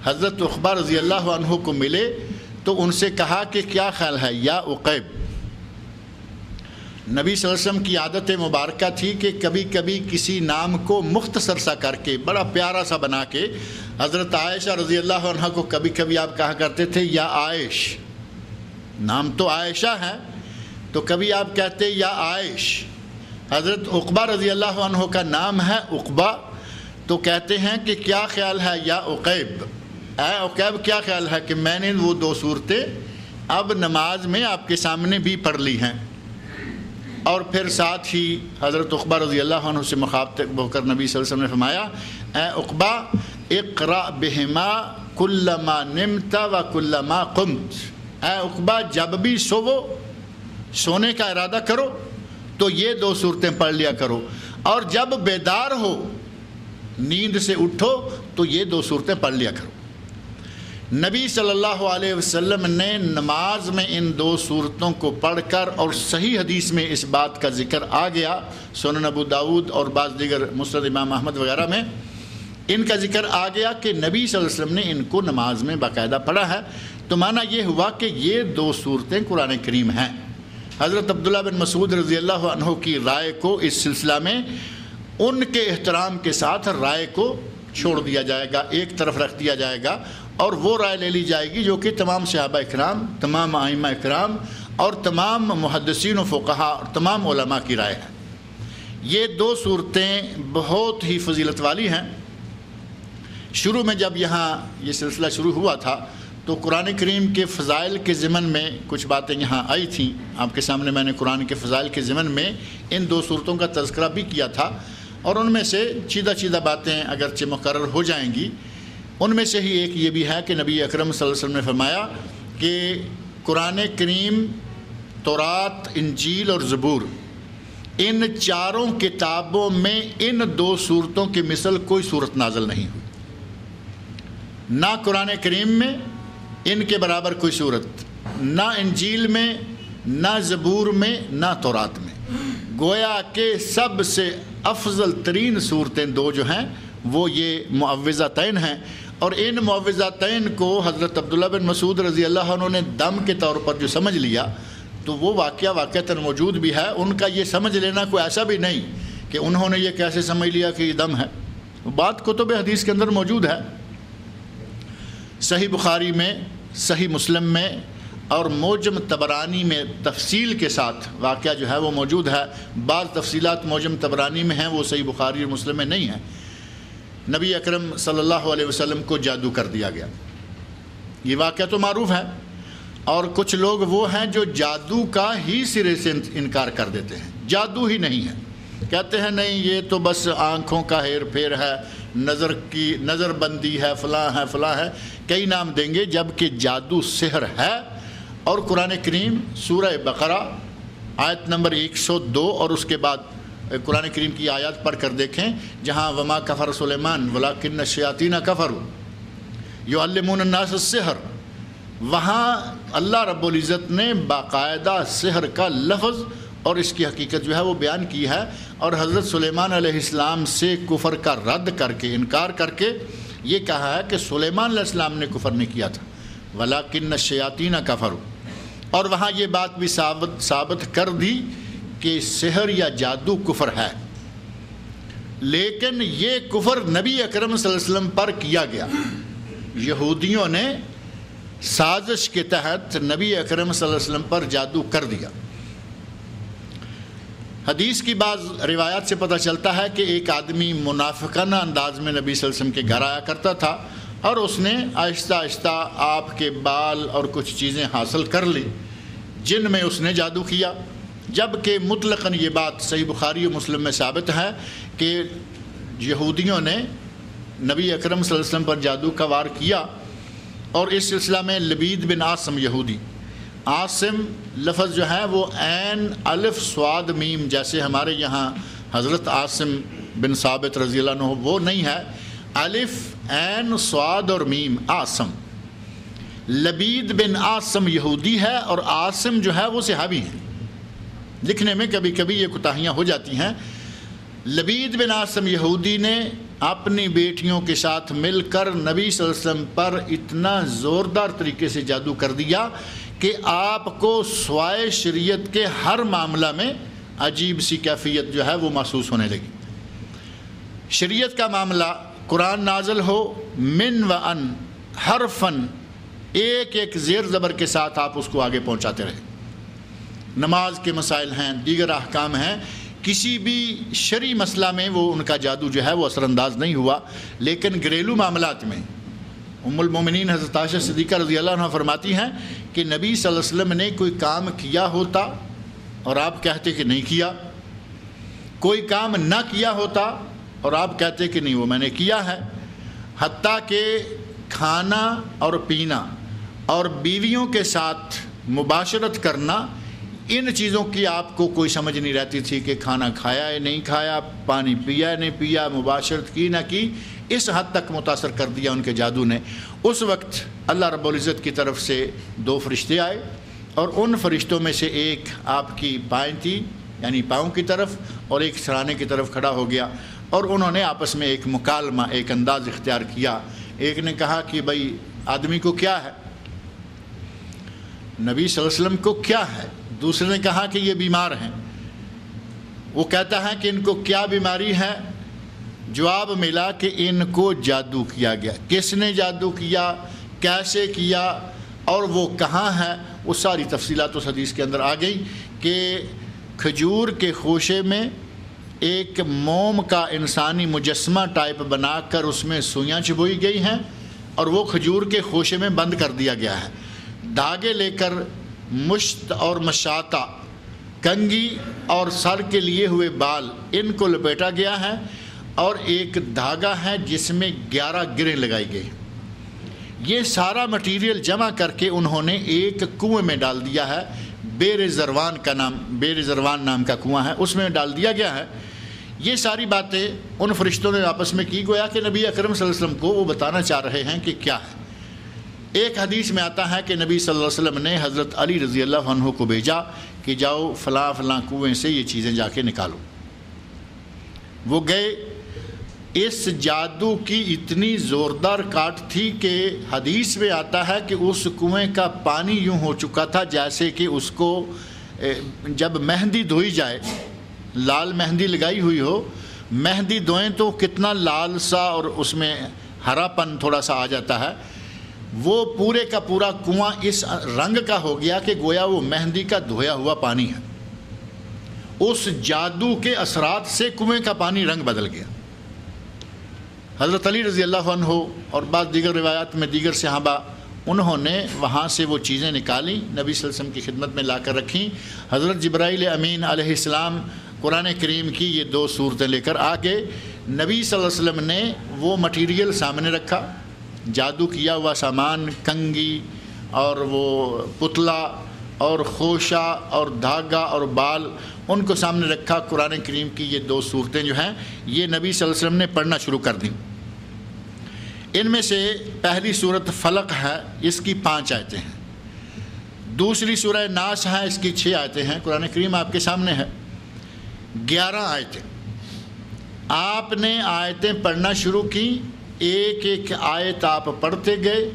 حضرت عقبہ رضی اللہ عنہ کو ملے تو ان سے کہا کہ کیا خیال ہے یا عقیب۔ نبی صلی اللہ علیہ وسلم کی عادت مبارکہ تھی کہ کبھی کبھی کسی نام کو مختصر سا کر کے بڑا پیارا سا بنا کے، حضرت عائشہ رضی اللہ عنہ کو کبھی کبھی آپ کہا کرتے تھے یا عائش، نام تو عائشہ ہے تو کبھی آپ کہتے یا عائش۔ حضرت عقبہ رضی اللہ عنہ کا نام ہے عقبہ، تو کہتے ہیں کہ کیا خیال ہے یا عقیب، اے عقیب کیا خیال ہے کہ میں نے وہ 2 صورتیں اب نماز میں آپ کے سامنے بھی پڑھ لی ہیں۔ اور پھر ساتھ ہی حضرت عقبہ رضی اللہ عنہ سے مخاطب ہو کر نبی صلی اللہ علیہ وسلم نے فرمایا، اے عقبہ اقرأ بہما کلما نمت و کلما قمت، اے عقبہ جب بھی سونے کا ارادہ کرو تو یہ 2 صورتیں پڑھ لیا کرو، اور جب بیدار ہو نیند سے اٹھو تو یہ 2 صورتیں پڑھ لیا کرو۔ نبی صلی اللہ علیہ وسلم نے نماز میں ان 2 صورتوں کو پڑھ کر، اور صحیح حدیث میں اس بات کا ذکر آ گیا، سنن ابو داؤد اور بعض دیگر مسند امام احمد وغیرہ میں ان کا ذکر آ گیا کہ نبی صلی اللہ علیہ وسلم نے ان کو نماز میں باقاعدہ پڑھا ہے، تو معنی یہ ہوا کہ یہ 2 صورتیں قرآن کریم ہیں۔ حضرت عبداللہ بن مسعود رضی اللہ عنہ کی رائے کو اس سلسلہ میں ان کے احترام کے ساتھ رائے کو چھوڑ دیا جائے گا، ایک طرف رکھ دیا جائے گا، اور وہ رائے لے لی جائے گی جو کہ تمام صحابہ اکرام، تمام ائمہ اکرام اور تمام محدثین و فقہا اور تمام علماء کی رائے ہے۔ یہ 2 صورتیں بہت ہی فضیلت والی ہیں۔ شروع میں جب یہاں یہ سلسلہ شروع ہوا تھا تو قرآن کریم کے فضائل کے ضمن میں کچھ باتیں یہاں آئی تھیں، آپ کے سامنے میں نے قرآن کے فضائل کے ضمن میں ان 2 صورتوں کا تذکرہ بھی کیا تھا، اور ان میں سے چیدہ باتیں اگرچہ مقرر ہو جائیں گی، ان میں سے ہی ایک یہ بھی ہے کہ نبی اکرم صلی اللہ علیہ وسلم نے فرمایا کہ قرآن کریم، تورات، انجیل اور زبور، ان 4 کتابوں میں ان 2 صورتوں کی مثل کوئی صورت نازل نہیں ہوئی، نہ قرآن کریم میں ان کے برابر کوئی صورت، نہ انجیل میں، نہ زبور میں، نہ تورات میں۔ گویا کہ سب سے افضل ترین صورتیں 2 جو ہیں وہ یہ معوذتین ہیں، اور ان معوذتین کو حضرت عبداللہ بن مسعود رضی اللہ عنہ نے دم کے طور پر جو سمجھ لیا تو وہ واقعتاً موجود بھی ہے۔ ان کا یہ سمجھ لینا کوئی ایسا بھی نہیں کہ انہوں نے یہ کیسے سمجھ لیا کہ یہ دم ہے، بات کتب حدیث کے اندر موجود ہے۔ صحیح بخاری میں، صحیح مسلم میں اور معجم طبرانی میں تفصیل کے ساتھ واقعہ جو ہے وہ موجود ہے۔ بعض تفصیلات معجم طبرانی میں ہیں، وہ صحیح بخاری اور مسلم میں نہیں ہیں۔ نبی اکرم صلی اللہ علیہ وسلم کو جادو کر دیا گیا، یہ واقعہ تو معروف ہے، اور کچھ لوگ وہ ہیں جو جادو کا ہی سرے سے انکار کر دیتے ہیں، جادو ہی نہیں ہے، کہتے ہیں نہیں یہ تو بس آنکھوں کا ہیر پھیر ہے، نظر بندی ہے، فلاں ہے، کئی نام دیں گے، جبکہ جادو سحر ہے۔ اور قرآن کریم سورہ بقرہ آیت نمبر 102 اور اس کے بعد قرآن کریم کی آیات پڑھ کر دیکھیں، جہاں وما کفر سلیمان ولکن الشیاطین کفروا یعلمون الناس السحر، وہاں اللہ رب العزت نے باقاعدہ سحر کا لفظ اور اس کی حقیقت جو ہے وہ بیان کی ہے، اور حضرت سلیمان علیہ السلام سے کفر کا رد کر کے، انکار کر کے یہ کہا ہے کہ سلیمان علیہ السلام نے کفر نہیں کیا تھا، وَلَكِنَّ الشَّيَاطِينَ كَفَرُوا، اور وہاں یہ بات بھی ثابت کر دی کہ سحر یا جادو کفر ہے، لیکن یہ کفر نبی اکرم صلی اللہ علیہ وسلم پر کیا گیا۔ یہودیوں نے سازش کے تحت نبی اکرم صلی اللہ علیہ وسلم پر جادو کر دیا۔ حدیث کی بعض روایات سے پتہ چلتا ہے کہ ایک آدمی منافقانہ انداز میں نبی صلی اللہ علیہ وسلم کے گھر آیا کرتا تھا اور اس نے آہستہ آہستہ آپ کے بال اور کچھ چیزیں حاصل کر لی جن میں اس نے جادو کیا، جبکہ مطلقاً یہ بات صحیح بخاری و مسلم میں ثابت ہے کہ یہودیوں نے نبی اکرم صلی اللہ علیہ وسلم پر جادو کا وار کیا، اور اس سلسلہ میں لبید بن عاصم یہودی، عاصم لفظ جو ہے وہ عین الف صاد میم، جیسے ہمارے یہاں حضرت عاصم بن ثابت رضی اللہ عنہ وہ نہیں ہے، الف عین صاد اور میم عاصم۔ لبید بن عاصم یہودی ہے اور عاصم جو ہے وہ صحابی ہیں، لکھنے میں کبھی کبھی یہ کوتاہیاں ہو جاتی ہیں۔ لبید بن عاصم یہودی نے اپنی بیٹیوں کے ساتھ مل کر نبی صلی اللہ علیہ وسلم پر اتنا زوردار طریقے سے جادو کر دیا کہ آپ کو سوائے شریعت کے ہر معاملہ میں عجیب سی کیفیت جو ہے وہ محسوس ہونے لگی۔ شریعت کا معاملہ قرآن نازل ہو، من و ان حرفن، ایک ایک زیر زبر کے ساتھ آپ اس کو آگے پہنچاتے رہے۔ نماز کے مسائل ہیں، دیگر احکام ہیں، کسی بھی شرعی مسئلہ میں وہ ان کا جادو جو ہے وہ اثر انداز نہیں ہوا، لیکن گھریلو معاملات میں ام المومنین حضرت عائشہ صدیقہ رضی اللہ عنہ فرماتی ہیں کہ نبی صلی اللہ علیہ وسلم نے کوئی کام کیا ہوتا اور آپ کہتے کہ نہیں کیا، کوئی کام نہ کیا ہوتا اور آپ کہتے کہ نہیں وہ میں نے کیا ہے، حتیٰ کہ کھانا اور پینا اور بیویوں کے ساتھ مباشرت کرنا، ان چیزوں کی آپ کو کوئی سمجھ نہیں رہتی تھی کہ کھانا کھایا ہے نہیں کھایا، پانی پیا ہے نہیں پیا، مباشرت کی نہ کی، اس حد تک متاثر کر دیا ان کے جادو نے۔ اس وقت اللہ رب العزت کی طرف سے 2 فرشتے آئے اور ان فرشتوں میں سے ایک آپ کی بائیں تھی یعنی پاؤں کی طرف اور ایک سرانے کی طرف کھڑا ہو گیا، اور انہوں نے آپس میں ایک مکالمہ، ایک انداز اختیار کیا۔ ایک نے کہا کہ بھائی آدمی کو کیا ہے، نبی صلی اللہ علیہ وسلم کو کیا ہے، دوسرے نے کہا کہ یہ بیمار ہیں، وہ کہتا ہے کہ ان کو کیا بیماری ہے، جواب ملا کہ ان کو جادو کیا گیا۔ کس نے جادو کیا، کیسے کیا اور وہ کہاں ہے، وہ ساری تفصیلات اس حدیث کے اندر آ گئی کہ کھجور کے خوشے میں ایک موم کا انسانی مجسمہ ٹائپ بنا کر اس میں سوئیاں چبوئی گئی ہیں اور وہ کھجور کے خوشے میں بند کر دیا گیا ہے۔ دھاگے لے کر مشت اور مشاطہ، کنگھی اور سر کے لیے ہوئے بال، ان کو لپیٹا گیا ہے، اور ایک دھاگا ہے جس میں 11 گریں لگائی گئی۔ یہ سارا مٹیریل جمع کر کے انہوں نے ایک کنویں میں ڈال دیا ہے، بیر زروان نام کا کنواں ہے، اس میں ڈال دیا گیا ہے۔ یہ ساری باتیں ان فرشتوں نے آپس میں کی، گویا کہ نبی اکرم صلی اللہ علیہ وسلم کو وہ بتانا چاہ رہے ہیں کہ کیا ہے۔ ایک حدیث میں آتا ہے کہ نبی صلی اللہ علیہ وسلم نے حضرت علی رضی اللہ عنہ کو بھیجا کہ جاؤ فلاں فلاں کنویں سے یہ چیزیں جا کے نکالو۔ وہ گئے۔ اس جادو کی اتنی زوردار کاٹ تھی کہ حدیث میں آتا ہے کہ اس کنویں کا پانی یوں ہو چکا تھا جیسے کہ اس کو جب مہندی دھوئی جائے، لال مہندی لگائی ہوئی ہو، مہندی دھوئیں تو کتنا لال سا اور اس میں ہرا پن تھوڑا سا آ جاتا ہے، وہ پورے کا پورا کنواں اس رنگ کا ہو گیا کہ گویا وہ مہندی کا دھویا ہوا پانی ہے۔ اس جادو کے اثرات سے کنویں کا پانی رنگ بدل گیا۔ حضرت علی رضی اللہ عنہ اور بعض دیگر روایات میں دیگر صحابہ انہوں نے وہاں سے وہ چیزیں نکالی، نبی صلی اللہ علیہ وسلم کی خدمت میں لا کر رکھیں۔ حضرت جبرائیل امین علیہ السلام قرآن کریم کی یہ 2 صورتیں لے کر آگے نبی صلی اللہ علیہ وسلم نے وہ مٹیریل سامنے رکھا، جادو کیا ہوا سامان، کنگھی اور وہ پتلا اور خوشہ اور دھاگا اور بال، ان کو سامنے رکھا۔ قرآن کریم کی یہ 2 صورتیں جو ہیں یہ نبی صلی اللہ علیہ وسلم نے پڑھنا شروع کر دیں۔ ان میں سے پہلی صورت فلق ہے، اس کی 5 آیتیں ہیں، دوسری سورہ ناس ہے، اس کی 6 آیتیں ہیں۔ قرآن کریم آپ کے سامنے ہے، 11 آیتیں۔ آپ نے آیتیں پڑھنا شروع کی، ایک ایک آیت آپ پڑھتے گئے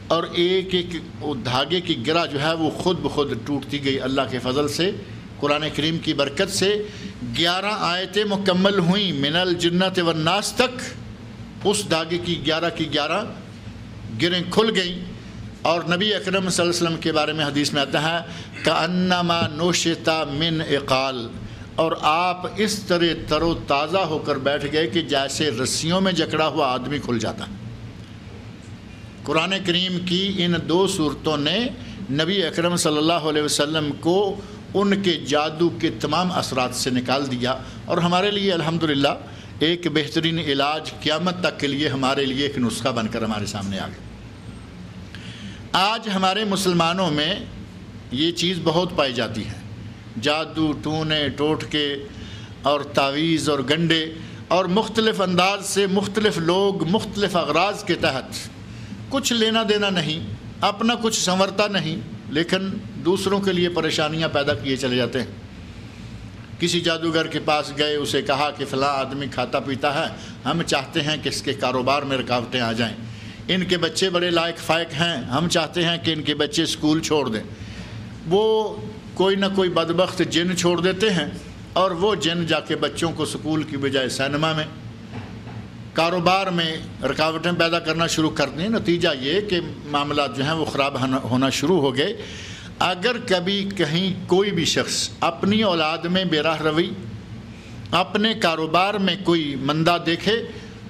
اور ایک ایک دھاگے کی گرہ جو ہے وہ خود بخود ٹوٹتی گئی اللہ کے فضل سے، قرآن کریم کی برکت سے۔ 11 آیتیں مکمل ہوئیں من الجنت والناس تک، اس دھاگے کی 11 گریں کھل گئیں، اور نبی اکرم صلی اللہ علیہ وسلم کے بارے میں حدیث میں آتا ہے کأنما نوشتا من عقال، اور آپ اس طرح تر و تازہ ہو کر بیٹھ گئے کہ جیسے رسیوں میں جکڑا ہوا آدمی کھل جاتا۔ قرآن کریم کی ان 2 صورتوں نے نبی اکرم صلی اللہ علیہ وسلم کو ان کے جادو کے تمام اثرات سے نکال دیا، اور ہمارے لیے الحمدللہ ایک بہترین علاج قیامت تک کے لیے ہمارے لیے ایک نسخہ بن کر ہمارے سامنے آ گیا۔ آج ہمارے مسلمانوں میں یہ چیز بہت پائی جاتی ہے، جادو، ٹونے، ٹوٹکے اور تعویذ اور گنڈے، اور مختلف انداز سے مختلف لوگ مختلف اغراض کے تحت کچھ لینا دینا نہیں، اپنا کچھ سنورتا نہیں، لیکن دوسروں کے لیے پریشانیاں پیدا کیے چلے جاتے ہیں۔ کسی جادوگر کے پاس گئے، اسے کہا کہ فلاں آدمی کھاتا پیتا ہے، ہم چاہتے ہیں کہ اس کے کاروبار میں رکاوٹیں آ جائیں، ان کے بچے بڑے لائق فائق ہیں، ہم چاہتے ہیں کہ ان کے بچے اسکول چھوڑ دیں۔ وہ کوئی نہ کوئی بدبخت جن چھوڑ دیتے ہیں، اور وہ جن جا کے بچوں کو اسکول کی بجائے سینما میں، کاروبار میں رکاوٹیں پیدا کرنا شروع کر دیں۔ نتیجہ یہ کہ معاملات جو ہیں وہ خراب ہونا شروع ہو گئے۔ اگر کبھی کہیں کوئی بھی شخص اپنی اولاد میں بے راہ روی، اپنے کاروبار میں کوئی مندہ دیکھے،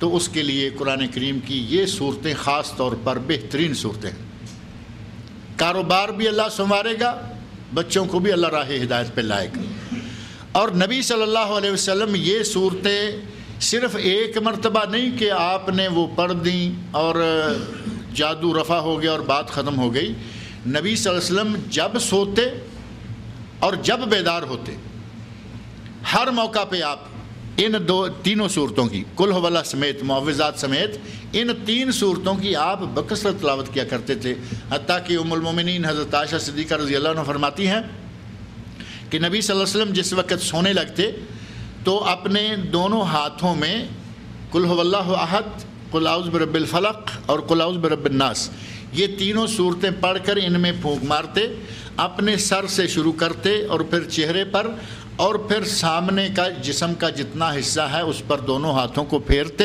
تو اس کے لیے قرآن کریم کی یہ صورتیں خاص طور پر بہترین صورتیں ہیں۔ کاروبار بھی اللہ سنوارے گا، بچوں کو بھی اللہ راہ ہدایت پہ لائے گا۔ اور نبی صلی اللہ علیہ وسلم یہ صورتیں صرف ایک مرتبہ نہیں کہ آپ نے وہ پڑھ دیں اور جادو رفع ہو گیا اور بات ختم ہو گئی۔ نبی صلی اللہ علیہ وسلم جب سوتے اور جب بیدار ہوتے، ہر موقع پہ آپ ان تینوں صورتوں کی، قل هو اللہ سمیت، معوذات سمیت، ان 3 صورتوں کی آپ بکثرت تلاوت کیا کرتے تھے۔ حتیٰ کہ ام المومنین حضرت عائشہ صدیقہ رضی اللہ عنہ فرماتی ہیں کہ نبی صلی اللہ علیہ وسلم جس وقت سونے لگتے تو اپنے دونوں ہاتھوں میں قل هو اللہ احد، قل اعوذ برب الفلق اور قل اعوذ برب الناس، یہ تینوں صورتیں پڑھ کر ان میں پھونک مارتے، اپنے سر سے شروع کرتے اور پھر چہرے پر، اور پھر سامنے کا جسم کا جتنا حصہ ہے اس پر دونوں ہاتھوں کو پھیرتے،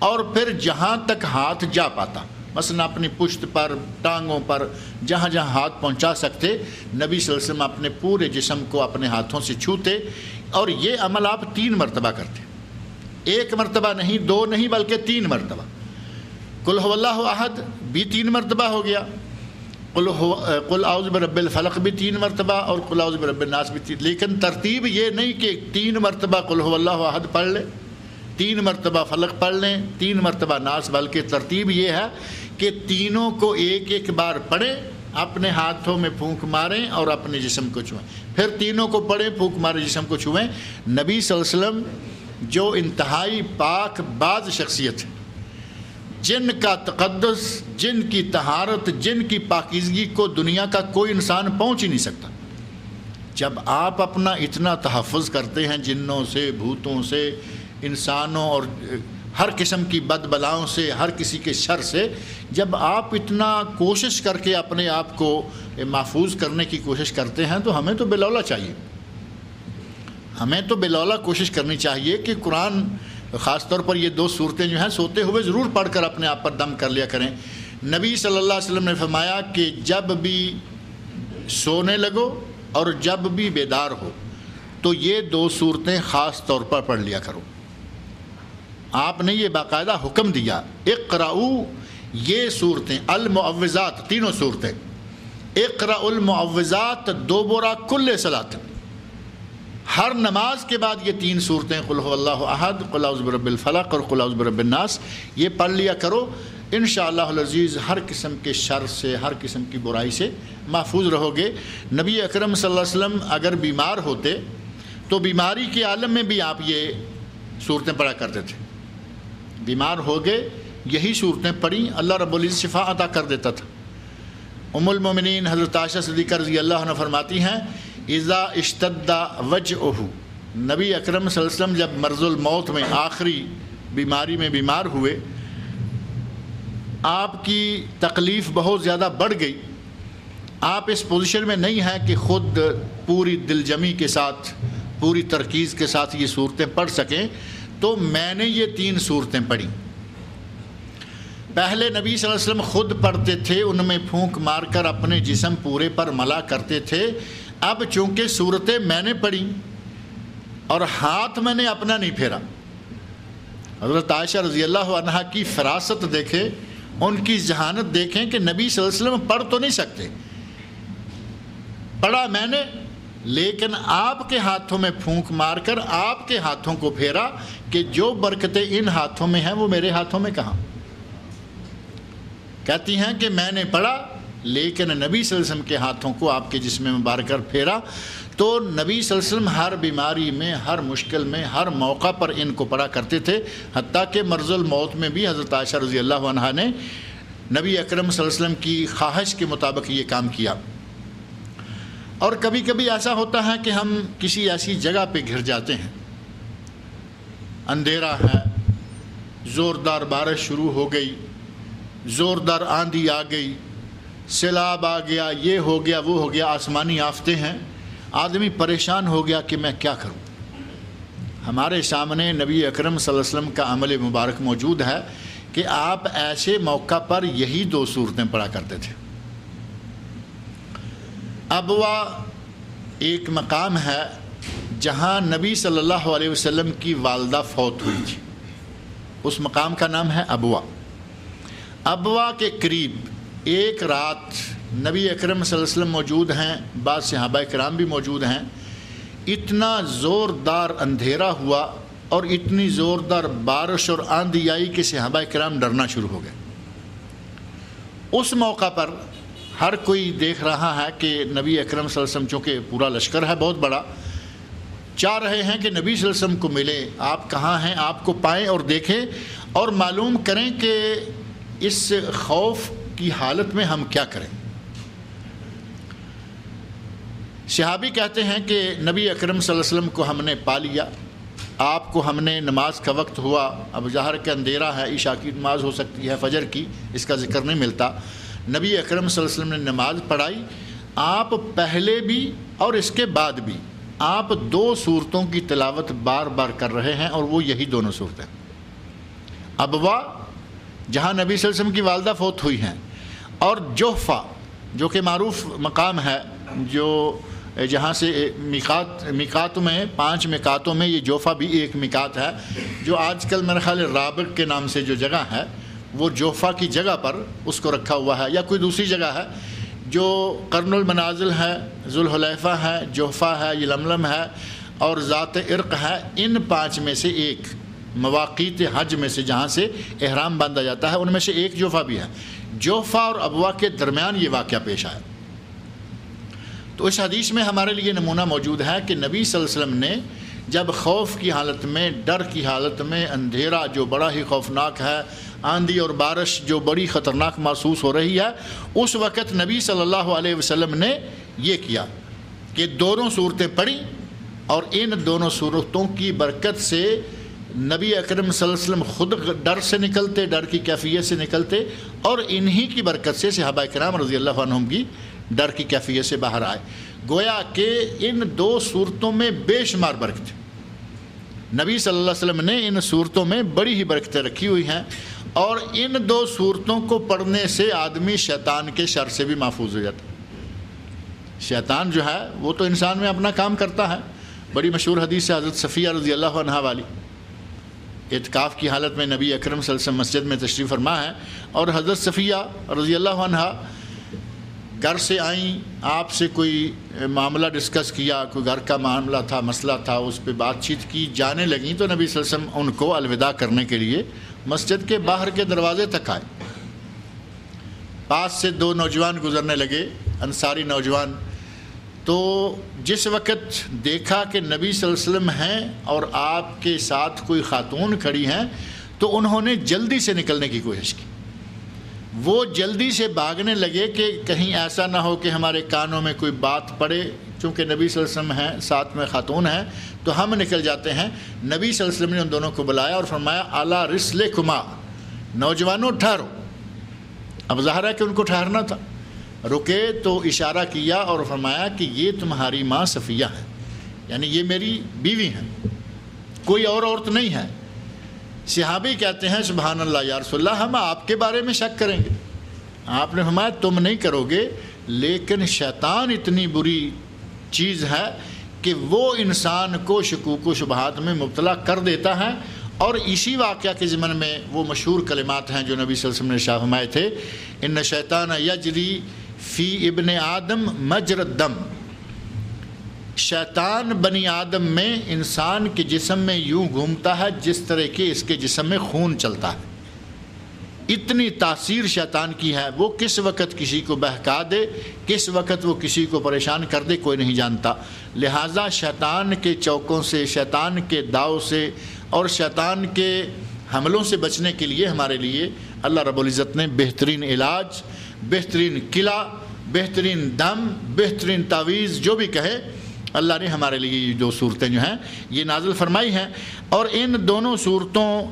اور پھر جہاں تک ہاتھ جا پاتا، مثلا اپنی پشت پر، ٹانگوں پر، جہاں جہاں ہاتھ پہنچا سکتے، نبی صلی اللہ علیہ وسلم اپنے پورے جسم کو اپنے ہاتھوں سے چھوتے، اور یہ عمل آپ 3 مرتبہ کرتے، 1 مرتبہ نہیں، 2 نہیں، بلکہ 3 مرتبہ۔ قل هو اللہ احد بھی 3 مرتبہ ہو گیا، قل اعوذ برب الفلق بھی 3 مرتبہ، اور قل اعوذ برب الناس بھی 3۔ لیکن ترتیب یہ نہیں کہ 3 مرتبہ قل هو اللہ احد پڑھ لیں، 3 مرتبہ فلق پڑھ لیں، 3 مرتبہ ناس، بلکہ ترتیب یہ ہے کہ تینوں کو ایک ایک بار پڑھیں، اپنے ہاتھوں میں پھونک ماریں اور اپنے جسم کو چھوئیں، پھر تینوں کو پڑھیں، پھونک ماریں، جسم کو چھوئیں۔ نبی صلی اللہ علیہ وسلم جو انتہائی پاک باز شخصیت ہے، جن کا تقدس، جن کی طہارت، جن کی پاکیزگی کو دنیا کا کوئی انسان پہنچ ہی نہیں سکتا، جب آپ اپنا اتنا تحفظ کرتے ہیں جنوں سے، بھوتوں سے، انسانوں اور ہر قسم کی بد بلاؤں سے، ہر کسی کے شر سے، جب آپ اتنا کوشش کر کے اپنے آپ کو محفوظ کرنے کی کوشش کرتے ہیں، تو ہمیں تو بلولا چاہیے، ہمیں تو بلولا کوشش کرنی چاہیے کہ قرآن، خاص طور پر یہ 2 صورتیں جو ہیں سوتے ہوئے ضرور پڑھ کر اپنے آپ پر دم کر لیا کریں۔ نبی صلی اللہ علیہ وسلم نے فرمایا کہ جب بھی سونے لگو اور جب بھی بیدار ہو تو یہ 2 صورتیں خاص طور پر پڑھ لیا کرو۔ آپ نے یہ باقاعدہ حکم دیا، اقرأوا، یہ صورتیں المعوذات، تینوں صورتیں، اقرأوا المعوذات دبر کل صلاۃ، ہر نماز کے بعد یہ 3 صورتیں، قل هو اللہ احد، قل اعوذ برب الفلق اور قل اعوذ برب الناس، یہ پڑھ لیا کرو۔ انشاءاللہ العزیز ہر قسم کے شر سے، ہر قسم کی برائی سے محفوظ رہو گے۔ نبی اکرم صلی اللہ علیہ وسلم اگر بیمار ہوتے تو بیماری کے عالم میں بھی آپ یہ صورتیں پڑھا کرتے تھے۔ بیمار ہو گئے، یہی صورتیں پڑھیں، اللہ رب العزت شفا عطا کر دیتا تھا۔ ام المومنین حضرت عائشہ صدیقہ رضی اللہ عنہ فرماتی ہیں، اذا اشتد وجعہ، نبی اکرم صلی اللہ علیہ وسلم جب مرض الموت میں، آخری بیماری میں بیمار ہوئے، آپ کی تکلیف بہت زیادہ بڑھ گئی، آپ اس پوزیشن میں نہیں ہیں کہ خود پوری دل جمی کے ساتھ، پوری ترکیز کے ساتھ یہ صورتیں پڑھ سکیں، تو میں نے یہ 3 صورتیں پڑھی۔ پہلے نبی صلی اللہ علیہ وسلم خود پڑھتے تھے، ان میں پھونک مار کر اپنے جسم پورے پر ملا کرتے تھے۔ اب چونکہ صورتیں میں نے پڑھی، اور ہاتھ میں نے اپنا نہیں پھیرا۔ حضرت عائشہ رضی اللہ عنہا کی فراست دیکھیں، ان کی ذہانت دیکھیں کہ نبی صلی اللہ علیہ وسلم پڑھ تو نہیں سکتے، پڑھا میں نے، لیکن آپ کے ہاتھوں میں پھونک مار کر آپ کے ہاتھوں کو پھیرا کہ جو برکتیں ان ہاتھوں میں ہیں وہ میرے ہاتھوں میں کہاں۔ کہتی ہیں کہ میں نے پڑھا لیکن نبی صلی اللہ علیہ وسلم کے ہاتھوں کو آپ کے جسم مبارک کر پھیرا۔ تو نبی صلی اللہ علیہ وسلم ہر بیماری میں، ہر مشکل میں، ہر موقع پر ان کو پڑھا کرتے تھے، حتیٰ کہ مرض الموت میں بھی حضرت عائشہ رضی اللہ عنہا نے نبی اکرم صلی اللہ علیہ وسلم کی خواہش کے مطابق یہ کام کیا۔ اور کبھی کبھی ایسا ہوتا ہے کہ ہم کسی ایسی جگہ پہ گھر جاتے ہیں، اندھیرا ہے، زوردار بارش شروع ہو گئی، زوردار آندھی آ گئی، سیلاب آ گیا، یہ ہو گیا وہ ہو گیا، آسمانی آفتیں ہیں، آدمی پریشان ہو گیا کہ میں کیا کروں۔ ہمارے سامنے نبی اکرم صلی اللہ علیہ وسلم کا عمل مبارک موجود ہے کہ آپ ایسے موقع پر یہی دو صورتیں پڑھا کرتے تھے۔ ابوا ایک مقام ہے جہاں نبی صلی اللہ علیہ وسلم کی والدہ فوت ہوئی تھی، اس مقام کا نام ہے ابوا۔ ابوا کے قریب ایک رات نبی اکرم صلی اللہ علیہ وسلم موجود ہیں، بعض صحابہ کرام بھی موجود ہیں، اتنا زوردار اندھیرا ہوا اور اتنی زوردار بارش اور آندھی آئی کہ صحابہ کرام ڈرنا شروع ہو گئے۔ اس موقع پر ہر کوئی دیکھ رہا ہے کہ نبی اکرم صلی اللہ علیہ وسلم، چونکہ پورا لشکر ہے بہت بڑا، چاہ رہے ہیں کہ نبی صلی اللہ علیہ وسلم کو ملے، آپ کہاں ہیں، آپ کو پائیں اور دیکھیں اور معلوم کریں کہ اس خوف کی حالت میں ہم کیا کریں۔ صحابی کہتے ہیں کہ نبی اکرم صلی اللہ علیہ وسلم کو ہم نے پا لیا، آپ کو ہم نے، نماز کا وقت ہوا، اب ظہر کا اندھیرا ہے، عشاء کی نماز ہو سکتی ہے، فجر کی، اس کا ذکر نہیں ملتا۔ نبی اکرم صلی اللہ علیہ وسلم نے نماز پڑھائی، آپ پہلے بھی اور اس کے بعد بھی آپ دو صورتوں کی تلاوت بار بار کر رہے ہیں، اور وہ یہی دونوں صورتیں۔ ابوا جہاں نبی صلی اللہ علیہ وسلم کی والدہ فوت ہوئی ہیں، اور جوفا جو کہ معروف مقام ہے، جو جہاں سے میقات میں 5 میقاتوں میں یہ جوفا بھی ایک میقات ہے، جو آج کل میرے خیال رابق کے نام سے جو جگہ ہے وہ جوفا کی جگہ پر اس کو رکھا ہوا ہے، یا کوئی دوسری جگہ ہے جو قرن المنازل ہے، ذوالحلیفہ ہے، جوفا ہے، یلملم ہے اور ذات عرق ہے۔ ان 5 میں سے ایک مواقیت حج میں سے جہاں سے احرام باندھا جاتا ہے، ان میں سے ایک جوفا بھی ہے۔ جوفا اور ابوا کے درمیان یہ واقعہ پیش آیا۔ تو اس حدیث میں ہمارے لیے نمونہ موجود ہے کہ نبی صلی اللہ علیہ وسلم نے جب خوف کی حالت میں، ڈر کی حالت میں، اندھیرا جو بڑا ہی خوفناک ہے، آندھی اور بارش جو بڑی خطرناک محسوس ہو رہی ہے، اس وقت نبی صلی اللہ علیہ وسلم نے یہ کیا کہ دونوں صورتیں پڑھی، اور ان دونوں صورتوں کی برکت سے نبی اکرم صلی اللہ علیہ وسلم خود ڈر سے نکلتے، ڈر کی کیفیت سے نکلتے، اور انہی کی برکت سے صحابہ کرام رضی اللہ عنہم بھی ڈر کی کیفیت سے باہر آئے۔ گویا کہ ان دو صورتوں میں بے شمار برکتیں، نبی صلی اللہ علیہ وسلم نے ان صورتوں میں بڑی ہی برکتیں رکھی ہوئی ہیں، اور ان دو صورتوں کو پڑھنے سے آدمی شیطان کے شر سے بھی محفوظ ہو جاتا ہے۔ شیطان جو ہے وہ تو انسان میں اپنا کام کرتا ہے۔ بڑی مشہور حدیث ہے حضرت صفیہ رضی اللہ عنہا والی، اعتکاف کی حالت میں نبی اکرم صلی اللہ علیہ وسلم مسجد میں تشریف فرما ہے، اور حضرت صفیہ رضی اللہ عنہا گھر سے آئیں، آپ سے کوئی معاملہ ڈسکس کیا، کوئی گھر کا معاملہ تھا، مسئلہ تھا، اس پہ بات چیت کی، جانے لگیں تو نبی صلی اللہ علیہ وسلم ان کو الوداع کرنے کے لیے مسجد کے باہر کے دروازے تک آئے۔ پاس سے 2 نوجوان گزرنے لگے، انصاری نوجوان، تو جس وقت دیکھا کہ نبی صلی اللہ علیہ وسلم ہیں اور آپ کے ساتھ کوئی خاتون کھڑی ہیں، تو انہوں نے جلدی سے نکلنے کی کوشش کی۔ وہ جلدی سے بھاگنے لگے کہ کہیں ایسا نہ ہو کہ ہمارے کانوں میں کوئی بات پڑے، چونکہ نبی صلی اللہ علیہ وسلم ہیں، ساتھ میں خاتون ہیں، تو ہم نکل جاتے ہیں۔ نبی صلی اللہ علیہ وسلم نے ان دونوں کو بلایا اور فرمایا اعلیٰ رسلکما، نوجوانوں ٹھہرو۔ اب ظاہر ہے کہ ان کو ٹھہرنا تھا، رکے تو اشارہ کیا اور فرمایا کہ یہ تمہاری ماں صفیہ ہے، یعنی یہ میری بیوی ہیں، کوئی اور عورت نہیں ہے۔ صحابی کہتے ہیں سبحان اللہ یا رسول اللہ، ہم آپ کے بارے میں شک کریں گے؟ آپ نے فرمایا تم نہیں کرو گے، لیکن شیطان اتنی بری چیز ہے کہ وہ انسان کو شکوک و شبہات میں مبتلا کر دیتا ہے. اور اسی واقعہ کے ضمن میں وہ مشہور کلمات ہیں جو نبی صلی اللہ علیہ وسلم نے ارشاد فرمائے تھے, ان شیطان یجری فی ابن آدم مجر الدم. شیطان بنی آدم میں انسان کے جسم میں یوں گھومتا ہے جس طرح کہ اس کے جسم میں خون چلتا ہے. اتنی تاثیر شیطان کی ہے. وہ کس وقت کسی کو بہکا دے, کس وقت وہ کسی کو پریشان کر دے, کوئی نہیں جانتا. لہٰذا شیطان کے چوکوں سے, شیطان کے داؤ سے اور شیطان کے حملوں سے بچنے کے لیے ہمارے لیے اللہ رب العزت نے بہترین علاج, بہترین قلعہ, بہترین دم, بہترین تعویذ جو بھی کہے, اللہ نے ہمارے لیے یہ دو صورتیں جو ہیں یہ نازل فرمائی ہیں. اور ان دونوں صورتوں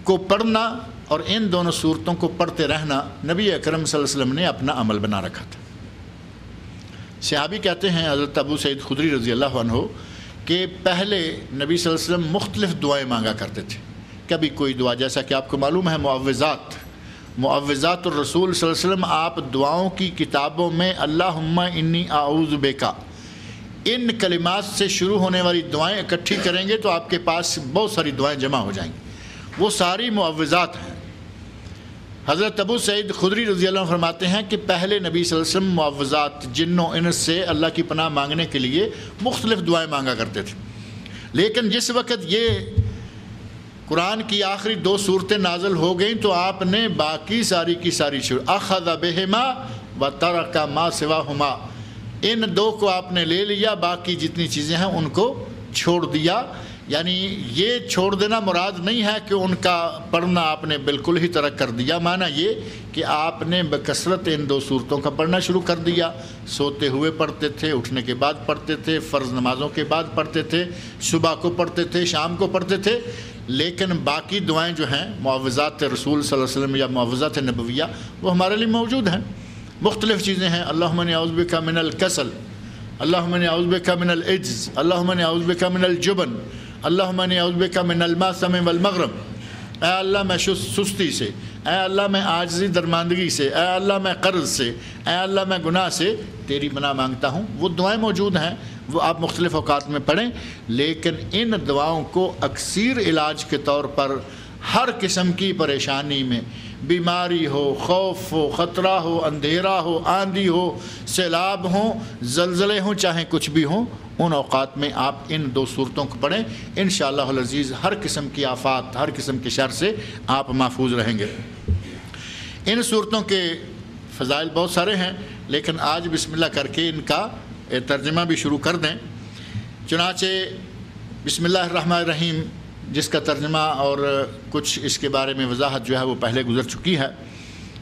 کو پڑھنا اور ان دونوں صورتوں کو پڑھتے رہنا نبی اکرم صلی اللہ علیہ وسلم نے اپنا عمل بنا رکھا تھا. صحابی کہتے ہیں حضرت ابو سعید خدری رضی اللہ عنہ کہ پہلے نبی صلی اللہ علیہ وسلم مختلف دعائیں مانگا کرتے تھے. کبھی کوئی دعا, جیسا کہ آپ کو معلوم ہے معوذات الرسول صلی اللہ علیہ وسلم, آپ دعاؤں کی کتابوں میں اللہم انی اعوذ بکا ان کلمات سے شروع ہونے والی دعائیں اکٹھی کریں گے تو آپ کے پاس بہت ساری دعائیں جمع ہو جائیں گی. وہ ساری معوذات ہیں. حضرت ابو سعید خدری رضی اللہ عنہ فرماتے ہیں کہ پہلے نبی صلی اللہ علیہ وسلم معوذات, جن و انس سے اللہ کی پناہ مانگنے کے لیے مختلف دعائیں مانگا کرتے تھے. لیکن جس وقت یہ قرآن کی آخری دو صورتیں نازل ہو گئیں تو آپ نے باقی ساری کی ساری اخذ بہما و ترک ما سواہما, ان دو کو آپ نے لے لیا, باقی جتنی چیزیں ہیں ان کو چھوڑ دیا. یعنی یہ چھوڑ دینا مراد نہیں ہے کہ ان کا پڑھنا آپ نے بالکل ہی ترک کر دیا, معنی یہ کہ آپ نے بکثرت ان دو صورتوں کا پڑھنا شروع کر دیا. سوتے ہوئے پڑھتے تھے, اٹھنے کے بعد پڑھتے تھے, فرض نمازوں کے بعد پڑھتے تھے, صبح کو پڑھتے تھے, شام کو پڑھتے تھے. لیکن باقی دعائیں جو ہیں معوذات رسول صلی اللہ علیہ وسلم یا معوذات نبویہ وہ ہمارے لیے موجود ہیں. مختلف چیزیں ہیں. اللہم انی اعوذ بک من الکسل, اللہم انی اعوذ بک من العجز, اللہم انی اعوذ بک من الجبن, اللہم انی اعوذ بک من المأثم والمغرم. اے اللہ میں سستی سے, اے اللہ میں عاجزی درماندگی سے, اے اللہ میں قرض سے, اے اللہ میں گناہ سے تیری پناہ مانگتا ہوں. وہ دعائیں موجود ہیں, وہ آپ مختلف اوقات میں پڑھیں. لیکن ان دعاؤں کو اکثیر علاج کے طور پر ہر قسم کی پریشانی میں, بیماری ہو, خوف ہو, خطرہ ہو, اندھیرا ہو, آندھی ہو, سیلاب ہوں, زلزلے ہوں, چاہے کچھ بھی ہوں, ان اوقات میں آپ ان دو صورتوں کو پڑھیں. انشاءاللہ العزیز ہر قسم کی آفات, ہر قسم کے شر سے آپ محفوظ رہیں گے. ان صورتوں کے فضائل بہت سارے ہیں, لیکن آج بسم اللہ کر کے ان کا ترجمہ بھی شروع کر دیں. چنانچہ بسم اللہ الرحمن الرحیم جس کا ترجمہ اور کچھ اس کے بارے میں وضاحت جو ہے وہ پہلے گزر چکی ہے.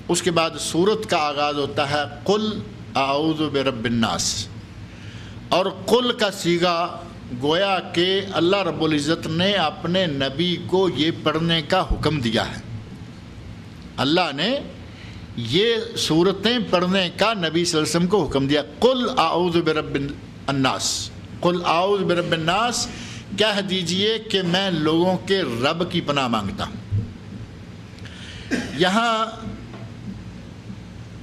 اس کے بعد سورت کا آغاز ہوتا ہے قل اعوذ برب الناس, اور قل کا صیغہ گویا کہ اللہ رب العزت نے اپنے نبی کو یہ پڑھنے کا حکم دیا ہے. اللہ نے یہ صورتیں پڑھنے کا نبی صلی اللہ علیہ وسلم کو حکم دیا. قل اعوذ برب الناس, قل اعوذ برب الناس, کہہ دیجئے کہ میں لوگوں کے رب کی پناہ مانگتا ہوں. یہاں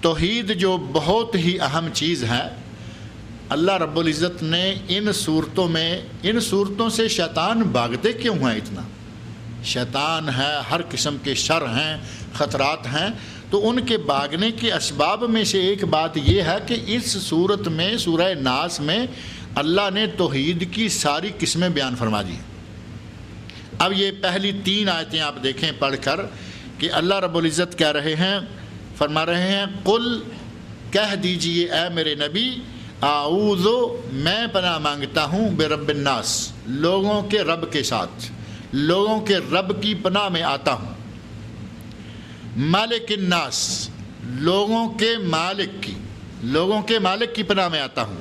توحید جو بہت ہی اہم چیز ہے, اللہ رب العزت نے ان صورتوں میں, ان صورتوں سے شیطان بھاگتے کیوں ہیں اتنا؟ شیطان ہے, ہر قسم کے شر ہیں, خطرات ہیں, تو ان کے بھاگنے کے اسباب میں سے ایک بات یہ ہے کہ اس صورت میں, سورہ ناس میں, اللہ نے توحید کی ساری قسمیں بیان فرما دی. اب یہ پہلی 3 آیتیں آپ دیکھیں پڑھ کر کہ اللہ رب العزت کہہ رہے ہیں, فرما رہے ہیں قل, کہہ دیجئے اے میرے نبی, اعوذ, میں پناہ مانگتا ہوں, برب الناس, لوگوں کے رب کے ساتھ, لوگوں کے رب کی پناہ میں آتا ہوں. مالک الناس, لوگوں کے مالک کی, لوگوں کے مالک کی پناہ میں آتا ہوں.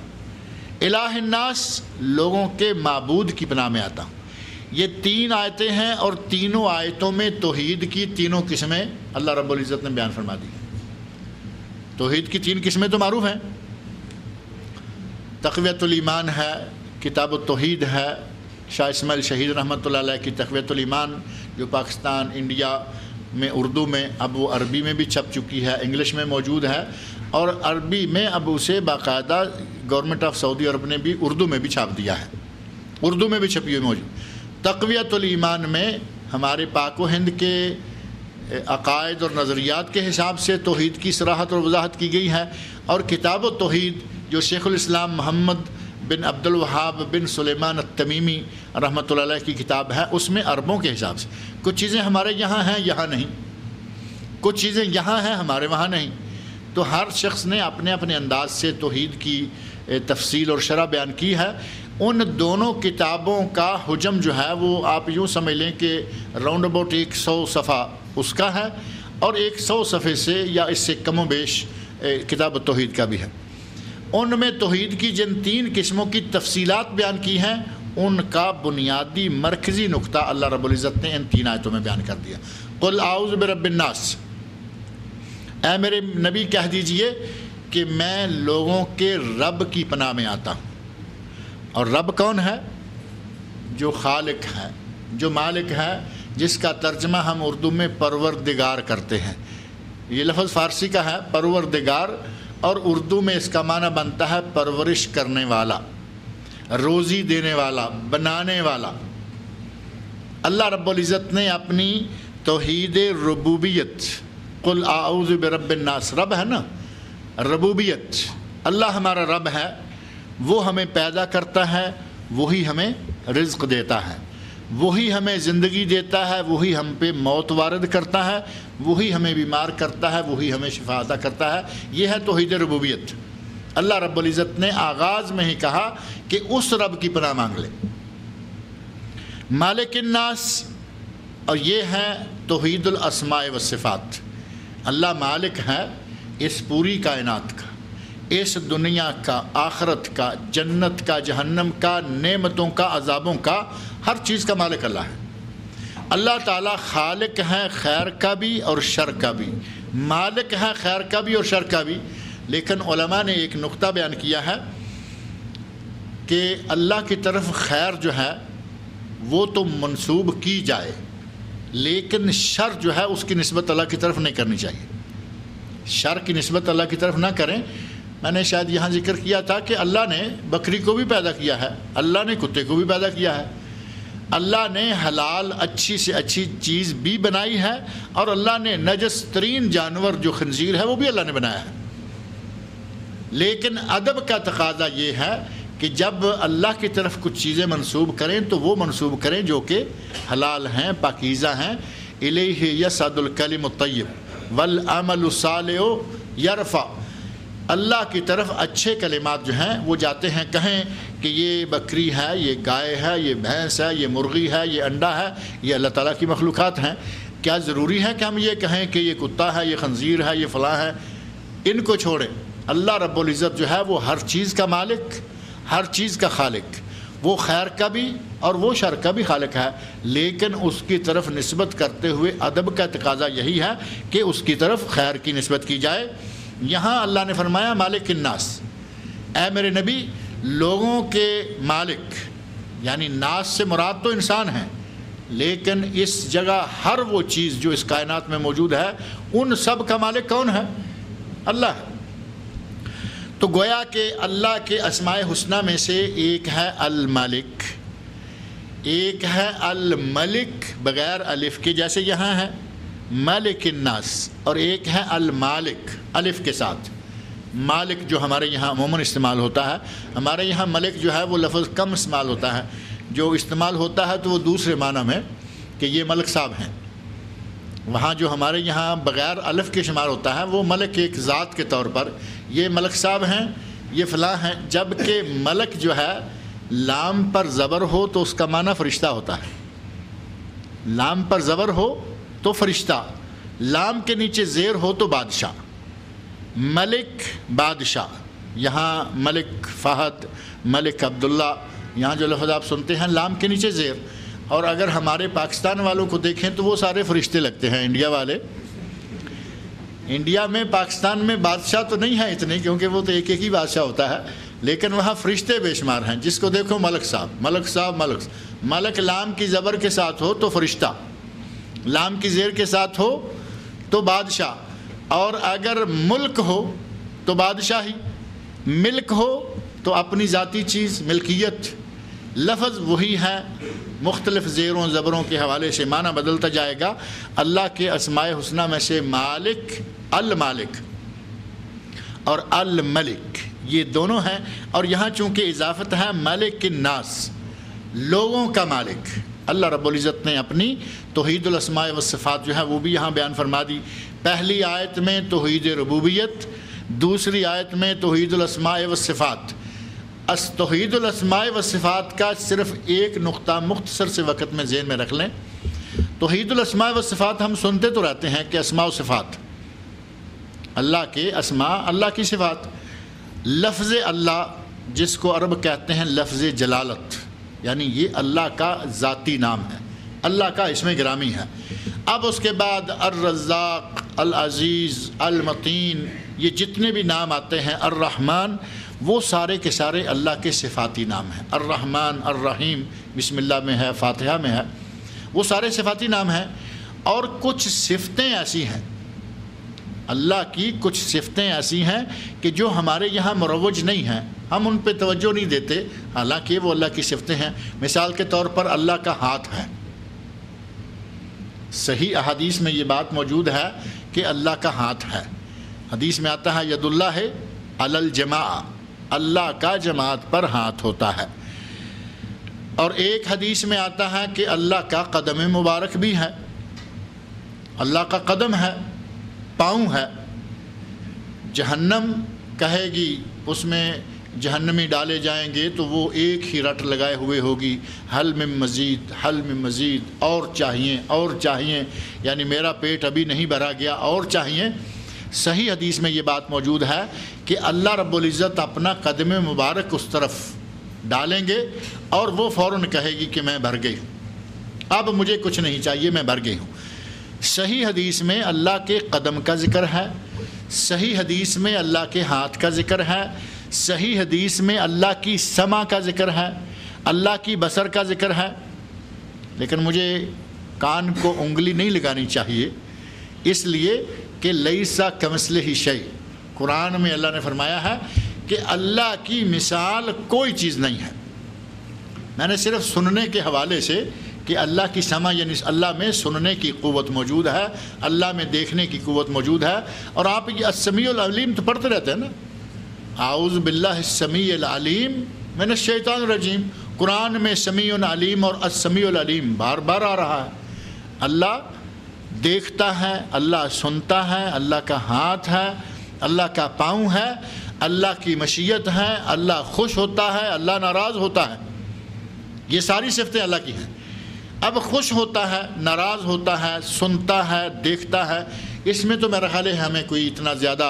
الہ الناس, لوگوں کے معبود کی پناہ میں آتا ہوں. یہ 3 آیتیں ہیں اور تینوں آیتوں میں توحید کی تینوں قسمیں اللہ رب العزت نے بیان فرما دی. توحید کی 3 قسمیں تو معروف ہیں. تقویت الایمان ہے, کتاب التوحید ہے, شاہ اسماعیل شہید رحمۃ اللہ علیہ کی تقویت الایمان جو پاکستان, انڈیا میں اردو میں، اب وہ عربی میں بھی چھپ چکی ہے، انگلش میں موجود ہے، اور عربی میں اب اسے باقاعدہ گورنمنٹ آف سعودی عرب نے بھی اردو میں بھی چھاپ دیا ہے، اردو میں بھی چھپی ہوئی موجود۔ تقویۃ الایمان میں ہمارے پاک و ہند کے عقائد اور نظریات کے حساب سے توحید کی صراحت اور وضاحت کی گئی ہے، اور کتاب التوحید جو شیخ الاسلام محمد بن عبد الوہاب بن سلیمان التمیمی رحمۃ اللہ علیہ کی کتاب ہے، اس میں عربوں کے حساب سے کچھ چیزیں ہمارے یہاں ہیں یہاں نہیں، کچھ چیزیں یہاں ہیں ہمارے وہاں نہیں، تو ہر شخص نے اپنے اپنے انداز سے توحید کی تفصیل اور شرح بیان کی ہے۔ ان دونوں کتابوں کا حجم جو ہے وہ آپ یوں سمجھ لیں کہ راؤنڈ اباؤٹ 100 صفحہ اس کا ہے، اور 100 صفحے سے یا اس سے کم و بیش کتاب التوحید کا بھی ہے۔ ان میں توحید کی جن 3 قسموں کی تفصیلات بیان کی ہیں، ان کا بنیادی مرکزی نقطہ اللہ رب العزت نے ان 3 آیتوں میں بیان کر دیا۔ قل اعوذ برب الناس، اے میرے نبی کہہ دیجئے کہ میں لوگوں کے رب کی پناہ میں آتا ہوں۔ اور رب کون ہے؟ جو خالق ہے، جو مالک ہے، جس کا ترجمہ ہم اردو میں پروردگار کرتے ہیں۔ یہ لفظ فارسی کا ہے پروردگار، اور اردو میں اس کا معنی بنتا ہے پرورش کرنے والا، روزی دینے والا، بنانے والا۔ اللہ رب العزت نے اپنی توحید ربوبیت، قل اعوذ برب الناس، رب ہے نا، ربوبیت، اللہ ہمارا رب ہے، وہ ہمیں پیدا کرتا ہے، وہی ہمیں رزق دیتا ہے، وہی ہمیں زندگی دیتا ہے، وہی ہم پہ موت وارد کرتا ہے، وہی ہمیں بیمار کرتا ہے، وہی ہمیں شفا عطا کرتا ہے۔ یہ ہے توحید ربوبیت۔ اللہ رب العزت نے آغاز میں ہی کہا کہ اس رب کی پناہ مانگ لے۔ مالک الناس، اور یہ ہے توحید الاسماء والصفات۔ اللہ مالک ہے اس پوری کائنات کا، اس دنیا کا، آخرت کا، جنت کا، جہنم کا، نعمتوں کا، عذابوں کا، ہر چیز کا مالک اللہ ہے۔ اللہ تعالیٰ خالق ہے خیر کا بھی اور شر کا بھی، مالک ہے خیر کا بھی اور شر کا بھی۔ لیکن علماء نے ایک نقطہ بیان کیا ہے کہ اللہ کی طرف خیر جو ہے وہ تو منسوب کی جائے، لیکن شر جو ہے اس کی نسبت اللہ کی طرف نہیں کرنی چاہیے۔ شر کی نسبت اللہ کی طرف نہ کریں۔ میں نے شاید یہاں ذکر کیا تھا کہ اللہ نے بکری کو بھی پیدا کیا ہے، اللہ نے کتے کو بھی پیدا کیا ہے، اللہ نے حلال اچھی سے اچھی چیز بھی بنائی ہے، اور اللہ نے نجس ترین جانور جو خنزیر ہے وہ بھی اللہ نے بنایا ہے۔ لیکن ادب کا تقاضا یہ ہے کہ جب اللہ کی طرف کچھ چیزیں منسوب کریں تو وہ منسوب کریں جو کہ حلال ہیں، پاکیزہ ہیں۔ الیہ یصعد الکلم الطیب والعمل الصالح یرفع، اللہ کی طرف اچھے کلمات جو ہیں وہ جاتے ہیں۔ کہیں کہ یہ بکری ہے، یہ گائے ہے، یہ بھینس ہے، یہ مرغی ہے، یہ انڈا ہے، یہ اللہ تعالیٰ کی مخلوقات ہیں۔ کیا ضروری ہے کہ ہم یہ کہیں کہ یہ کتا ہے، یہ خنزیر ہے، یہ فلاں ہے؟ ان کو چھوڑیں۔ اللہ رب العزت جو ہے وہ ہر چیز کا مالک، ہر چیز کا خالق، وہ خیر کا بھی اور وہ شر کا بھی خالق ہے، لیکن اس کی طرف نسبت کرتے ہوئے ادب کا تقاضا یہی ہے کہ اس کی طرف خیر کی نسبت کی جائے۔ یہاں اللہ نے فرمایا مالک الناس، اے میرے نبی لوگوں کے مالک، یعنی ناس سے مراد تو انسان ہیں، لیکن اس جگہ ہر وہ چیز جو اس کائنات میں موجود ہے ان سب کا مالک کون ہے؟ اللہ ہے۔ تو گویا کہ اللہ کے اسماء حسنہ میں سے ایک ہے الملک، ایک ہے الملک بغیر الف کے جیسے یہاں ہے مالک الناس، اور ایک ہے المالک الف کے ساتھ۔ مالک جو ہمارے یہاں عموماً استعمال ہوتا ہے، ہمارے یہاں ملک جو ہے وہ لفظ کم استعمال ہوتا ہے، جو استعمال ہوتا ہے تو وہ دوسرے معنی میں کہ یہ ملک صاحب ہیں۔ وہاں جو ہمارے یہاں بغیر الف کے شمار ہوتا ہے وہ ملک ایک ذات کے طور پر، یہ ملک صاحب ہیں، یہ فلاں ہیں، جبکہ ملک جو ہے لام پر زبر ہو تو اس کا معنی فرشتہ ہوتا ہے۔ لام پر زبر ہو تو فرشتہ، لام کے نیچے زیر ہو تو بادشاہ۔ ملک بادشاہ، یہاں ملک فہد، ملک عبداللہ، یہاں جو لفظ آپ سنتے ہیں لام کے نیچے زیر۔ اور اگر ہمارے پاکستان والوں کو دیکھیں تو وہ سارے فرشتے لگتے ہیں، انڈیا والے۔ انڈیا میں پاکستان میں بادشاہ تو نہیں ہیں اتنے، کیونکہ وہ تو ایک ایک ہی بادشاہ ہوتا ہے، لیکن وہاں فرشتے بے شمار ہیں، جس کو دیکھو ملک صاحب، ملک صاحب، ملک۔ ملک لام کی زبر کے ساتھ ہو تو فرشتہ، لام کی زیر کے ساتھ ہو تو بادشاہ، اور اگر ملک ہو تو بادشاہی، ملک ہو تو اپنی ذاتی چیز، ملکیت۔ لفظ وہی ہے، مختلف زیروں زبروں کے حوالے سے معنی بدلتا جائے گا۔ اللہ کے اسماء حسنہ میں سے مالک، المالک اور الملک یہ دونوں ہیں، اور یہاں چونکہ اضافت ہے ملک الناس، لوگوں کا مالک۔ اللہ رب العزت نے اپنی توحید الاسماء والصفات جو ہے وہ بھی یہاں بیان فرما دی۔ پہلی آیت میں توحید ربوبیت، دوسری آیت میں توحید الاسماء والصفات۔ توحید الاسماء والصفات کا صرف ایک نقطہ مختصر سے وقت میں ذہن میں رکھ لیں۔ توحید الاسماء والصفات ہم سنتے تو رہتے ہیں کہ اسماء و صفات، اللہ کے اسماء، اللہ کی صفات۔ لفظ اللہ جس کو عرب کہتے ہیں لفظ جلالت، یعنی یہ اللہ کا ذاتی نام ہے، اللہ کا اسم گرامی ہے۔ اب اس کے بعد الرزاق، العزیز، المتین، یہ جتنے بھی نام آتے ہیں، الرحمن، وہ سارے کے سارے اللہ کے صفاتی نام ہیں۔ الرحمن، الرحیم بسم اللہ میں ہے، فاتحہ میں ہے، وہ سارے صفاتی نام ہیں۔ اور کچھ صفتیں ایسی ہیں، اللہ کی کچھ صفتیں ایسی ہیں کہ جو ہمارے یہاں مروج نہیں ہیں، ہم ان پہ توجہ نہیں دیتے، حالانکہ وہ اللہ کی صفتیں ہیں۔ مثال کے طور پر اللہ کا ہاتھ ہے، صحیح احادیث میں یہ بات موجود ہے کہ اللہ کا ہاتھ ہے۔ حدیث میں آتا ہے ید اللہ علی الجماع، اللہ کا جماعت پر ہاتھ ہوتا ہے۔ اور ایک حدیث میں آتا ہے کہ اللہ کا قدم مبارک بھی ہے، اللہ کا قدم ہے، پاؤں ہے۔ جہنم کہے گی، اس میں جہنمی ڈالے جائیں گے تو وہ ایک ہی رٹ لگائے ہوئے ہوگی، حل من مزید، حل من مزید، اور چاہیے اور چاہیے، یعنی میرا پیٹ ابھی نہیں بھرا گیا، اور چاہیے۔ صحیح حدیث میں یہ بات موجود ہے کہ اللہ رب العزت اپنا قدم مبارک اس طرف ڈالیں گے اور وہ فوراً کہے گی کہ میں بھر گئی ہوں، اب مجھے کچھ نہیں چاہیے، میں بھر گئی ہوں۔ صحیح حدیث میں اللہ کے قدم کا ذکر ہے، صحیح حدیث میں اللہ کے ہاتھ کا ذکر ہے، صحیح حدیث میں اللہ کی سمع کا ذکر ہے، اللہ کی بصر کا ذکر ہے۔ لیکن مجھے کان کو انگلی نہیں لگانی چاہیے، اس لیے کہ لیسا کمثلہ شیء، قرآن میں اللہ نے فرمایا ہے کہ اللہ کی مثال کوئی چیز نہیں ہے۔ میں نے صرف سننے کے حوالے سے کہ اللہ کی سمع، یعنی اللہ میں سننے کی قوت موجود ہے، اللہ میں دیکھنے کی قوت موجود ہے۔ اور آپ یہ السمیع العلیم تو پڑھتے رہتے ہیں نا، اعوذ باللہ السمیع العلیم من الشیطان الرجیم۔ قرآن میں سمیع علیم اور السمیع العلیم بار بار آ رہا ہے۔ اللہ دیکھتا ہے، اللہ سنتا ہے، اللہ کا ہاتھ ہے، اللہ کا پاؤں ہے، اللہ کی مشیت ہے، اللہ خوش ہوتا ہے، اللہ ناراض ہوتا ہے۔ یہ ساری صفتیں اللہ کی ہیں۔ اب خوش ہوتا ہے، ناراض ہوتا ہے، سنتا ہے، دیکھتا ہے، اس میں تو میرا خیال ہے ہمیں کوئی اتنا زیادہ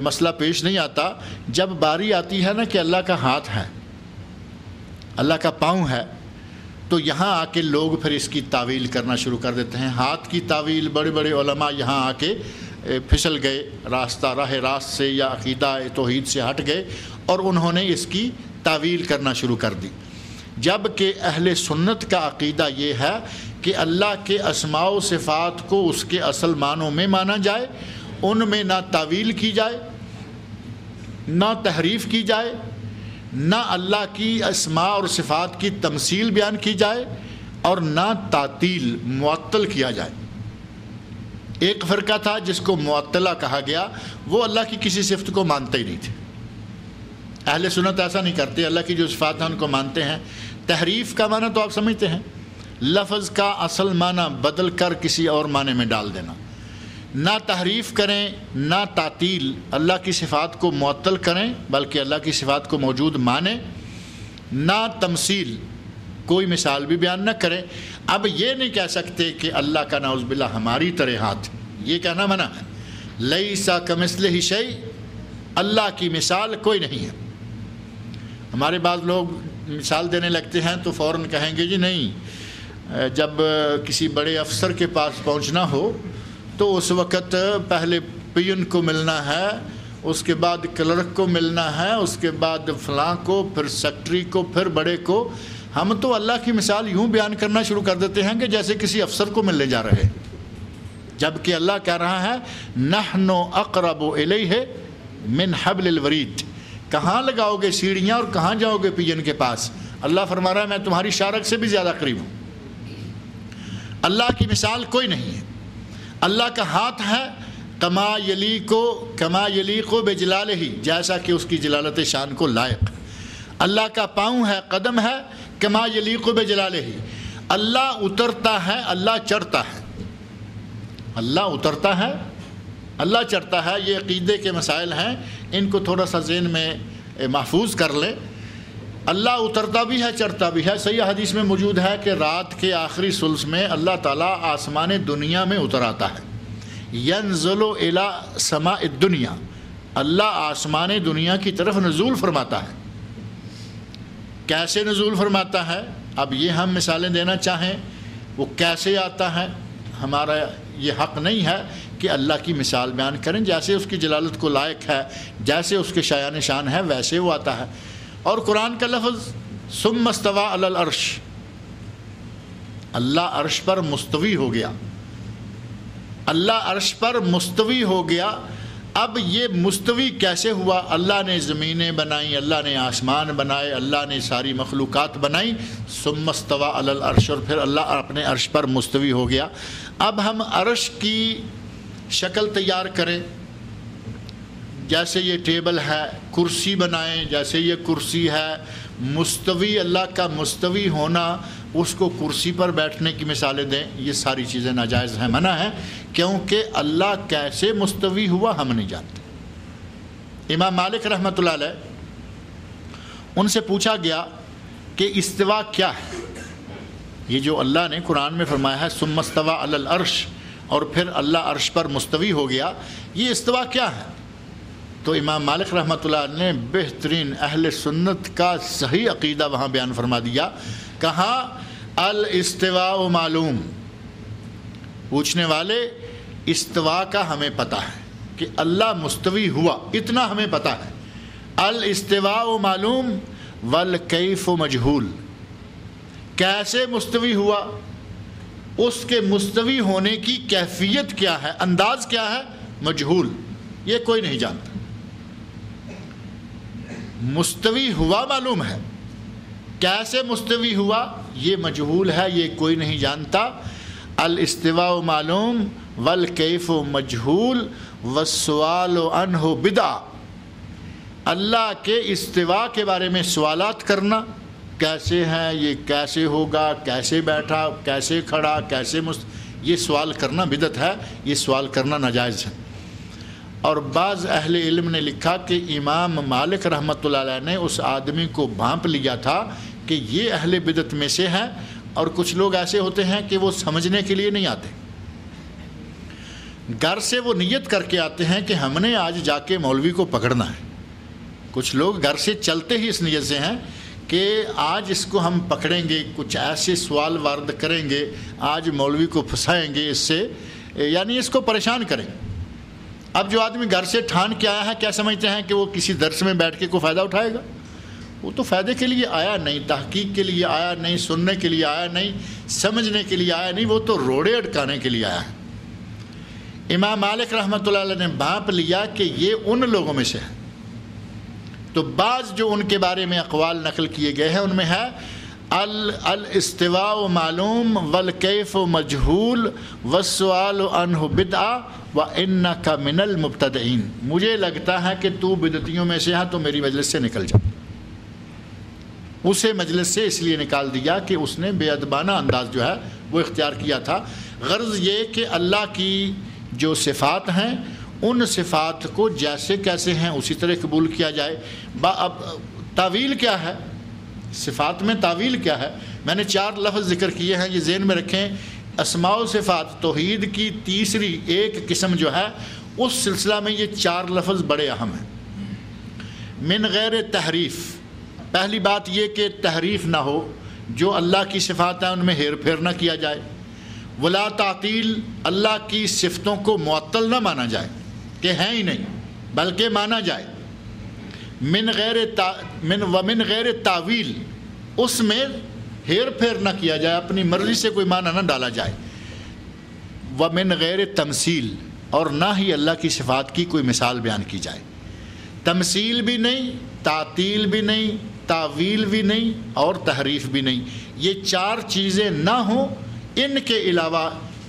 مسئلہ پیش نہیں آتا۔ جب باری آتی ہے نا کہ اللہ کا ہاتھ ہے، اللہ کا پاؤں ہے، تو یہاں آ کے لوگ پھر اس کی تعویل کرنا شروع کر دیتے ہیں۔ ہاتھ کی تعویل بڑے بڑے علماء یہاں آ کے پھسل گئے، راہ راست سے یا عقیدہ توحید سے ہٹ گئے، اور انہوں نے اس کی تعویل کرنا شروع کر دی۔ جبکہ اہل سنت کا عقیدہ یہ ہے کہ اللہ کے اسماء و صفات کو اس کے اصل معنوں میں مانا جائے، ان میں نہ تعویل کی جائے، نہ تحریف کی جائے، نہ اللہ کی اسماء اور صفات کی تمثیل بیان کی جائے، اور نہ تعطیل، معطل کیا جائے۔ ایک فرقہ تھا جس کو معطلہ کہا گیا، وہ اللہ کی کسی صفت کو مانتے ہی نہیں تھے۔ اہل سنت ایسا نہیں کرتے، اللہ کی جو صفات ہیں ان کو مانتے ہیں۔ تحریف کا معنی تو آپ سمجھتے ہیں، لفظ کا اصل معنی بدل کر کسی اور معنی میں ڈال دینا۔ نہ تحریف کریں، نہ تعطیل، اللہ کی صفات کو معطل کریں بلکہ اللہ کی صفات کو موجود مانیں، نہ تمثیل، کوئی مثال بھی بیان نہ کریں۔ اب یہ نہیں کہہ سکتے کہ اللہ کا نعوذ باللہ ہماری طرح ہاتھ، یہ کہنا منع ہے۔ لیسا کمثلہ شیء، اللہ کی مثال کوئی نہیں ہے۔ ہمارے بعض لوگ مثال دینے لگتے ہیں تو فوراً کہیں گے جی نہیں، جب کسی بڑے افسر کے پاس پہنچنا ہو تو اس وقت پہلے پین کو ملنا ہے، اس کے بعد کلرک کو ملنا ہے، اس کے بعد فلاں کو، پھر سیکٹری کو، پھر بڑے کو۔ ہم تو اللہ کی مثال یوں بیان کرنا شروع کر دیتے ہیں کہ جیسے کسی افسر کو ملنے جا رہے ہیں، جبکہ اللہ کہہ رہا ہے نحن اقرب الیہ من حبل الورید، کہاں لگاؤ گے سیڑھیاں اور کہاں جاؤ گے پین کے پاس؟ اللہ فرما رہا ہے میں تمہاری شارک سے بھی زیادہ قریب ہوں۔ اللہ کی مثال کوئی نہیں ہے۔ اللہ کا ہاتھ ہے کما یلیق بجلالہ، جیسا کہ اس کی جلالت شان کو لائق۔ اللہ کا پاؤں ہے، قدم ہے کما یلیق بجلالہ۔ اللہ اترتا ہے، اللہ چڑھتا ہے، اللہ اترتا ہے، اللہ چڑھتا ہے۔ یہ عقیدے کے مسائل ہیں، ان کو تھوڑا سا ذہن میں محفوظ کر لیں۔ اللہ اترتا بھی ہے، چڑھتا بھی ہے۔ صحیح حدیث میں موجود ہے کہ رات کے آخری ثلث میں اللہ تعالیٰ آسمان دنیا میں اتر آتا ہے، ینزل الی سماء الدنیا، اللہ آسمان دنیا کی طرف نزول فرماتا ہے۔ کیسے نزول فرماتا ہے؟ اب یہ ہم مثالیں دینا چاہیں وہ کیسے آتا ہے، ہمارا یہ حق نہیں ہے کہ اللہ کی مثال بیان کریں۔ جیسے اس کی جلالت کو لائق ہے، جیسے اس کے شایان شان ہے، ویسے وہ آتا ہے۔ اور قرآن کا لفظ ثم استوى علی العرش، اللہ عرش پر مستوی ہو گیا، اللہ عرش پر مستوی ہو گیا۔ اب یہ مستوی کیسے ہوا؟ اللہ نے زمینیں بنائیں، اللہ نے آسمان بنائے، اللہ نے ساری مخلوقات بنائیں، ثم استوى علی العرش، اور پھر اللہ اپنے عرش پر مستوی ہو گیا۔ اب ہم عرش کی شکل تیار کریں، جیسے یہ ٹیبل ہے، کرسی بنائیں، جیسے یہ کرسی ہے، مستوی اللہ کا مستوی ہونا، اس کو کرسی پر بیٹھنے کی مثالیں دیں، یہ ساری چیزیں ناجائز ہیں، منع ہے، کیونکہ اللہ کیسے مستوی ہوا ہم نہیں جانتے۔ امام مالک رحمۃ اللہ علیہ، ان سے پوچھا گیا کہ استوا کیا ہے؟ یہ جو اللہ نے قرآن میں فرمایا ہے ثم استوى علی العرش، اور پھر اللہ عرش پر مستوی ہو گیا، یہ استوا کیا ہے؟ تو امام مالک رحمۃ اللہ علیہ نے بہترین اہل سنت کا صحیح عقیدہ وہاں بیان فرما دیا، کہا الاستواء معلوم، پوچھنے والے استوا کا ہمیں پتہ ہے کہ اللہ مستوی ہوا، اتنا ہمیں پتہ ہے۔ الاستواء معلوم والکیف مجہول، کیسے مستوی ہوا، اس کے مستوی ہونے کی کیفیت کیا ہے، انداز کیا ہے، مجہول، یہ کوئی نہیں جانتا۔ مستوی ہوا معلوم ہے، کیسے مستوی ہوا یہ مجہول ہے، یہ کوئی نہیں جانتا۔ الاستواء معلوم والکیف مجہول والسؤال عنہ بدعہ، اللہ کے استوا کے بارے میں سوالات کرنا، کیسے ہے یہ، کیسے ہوگا، کیسے بیٹھا، کیسے کھڑا، کیسے یہ سوال کرنا بدعت ہے، یہ سوال کرنا ناجائز ہے۔ اور بعض اہل علم نے لکھا کہ امام مالک رحمۃ اللہ علیہ نے اس آدمی کو بھانپ لیا تھا کہ یہ اہل بدعت میں سے ہے، اور کچھ لوگ ایسے ہوتے ہیں کہ وہ سمجھنے کے لیے نہیں آتے، گھر سے وہ نیت کر کے آتے ہیں کہ ہم نے آج جا کے مولوی کو پکڑنا ہے۔ کچھ لوگ گھر سے چلتے ہی اس نیت سے ہیں کہ آج اس کو ہم پکڑیں گے، کچھ ایسے سوال وارد کریں گے، آج مولوی کو پھنسائیں گے، اس سے یعنی اس کو پریشان کریں۔ اب جو آدمی گھر سے ٹھان کے آیا ہے، کیا سمجھتے ہیں کہ وہ کسی درس میں بیٹھ کے کوئی فائدہ اٹھائے گا؟ وہ تو فائدے کے لیے آیا نہیں، تحقیق کے لیے آیا نہیں، سننے کے لیے آیا نہیں، سمجھنے کے لیے آیا نہیں، وہ تو روڑے اٹکانے کے لیے آیا ہے۔ امام مالک رحمۃ اللہ علیہ نے بھانپ لیا کہ یہ ان لوگوں میں سے ہے۔ تو بعض جو ان کے بارے میں اقوال نقل کیے گئے ہیں ان میں ہے الاستواء معلوم والکیف مجہول والسؤال عنہ بدعہ وانک من المبتدعین، مجھے لگتا ہے کہ تو بدعتیوں میں سے ہے تو میری مجلس سے نکل جا۔ اسے مجلس سے اس لیے نکال دیا کہ اس نے بے ادبانہ انداز جو ہے وہ اختیار کیا تھا۔ غرض یہ کہ اللہ کی جو صفات ہیں ان صفات کو جیسے کیسے ہیں اسی طرح قبول کیا جائے۔ اب تعویل کیا ہے، صفات میں تعویل کیا ہے؟ میں نے 4 لفظ ذکر کیے ہیں، یہ ذہن میں رکھیں۔ اسماء و صفات توحید کی تیسری ایک قسم جو ہے، اس سلسلہ میں یہ 4 لفظ بڑے اہم ہیں۔ من غیر تحریف، پہلی بات یہ کہ تحریف نہ ہو، جو اللہ کی صفات ہیں ان میں ہیر پھیر نہ کیا جائے۔ ولا تعطیل، اللہ کی صفتوں کو معطل نہ مانا جائے کہ ہیں ہی نہیں، بلکہ مانا جائے۔ من غیر تعویل، اس میں ہیر پھیر نہ کیا جائے، اپنی مرضی سے کوئی معنی نہ ڈالا جائے۔ وَمِن غیر تمثیل، اور نہ ہی اللہ کی صفات کی کوئی مثال بیان کی جائے، تمثیل بھی نہیں، تعطیل بھی نہیں، تعویل بھی نہیں اور تحریف بھی نہیں۔ یہ چار چیزیں نہ ہوں، ان کے علاوہ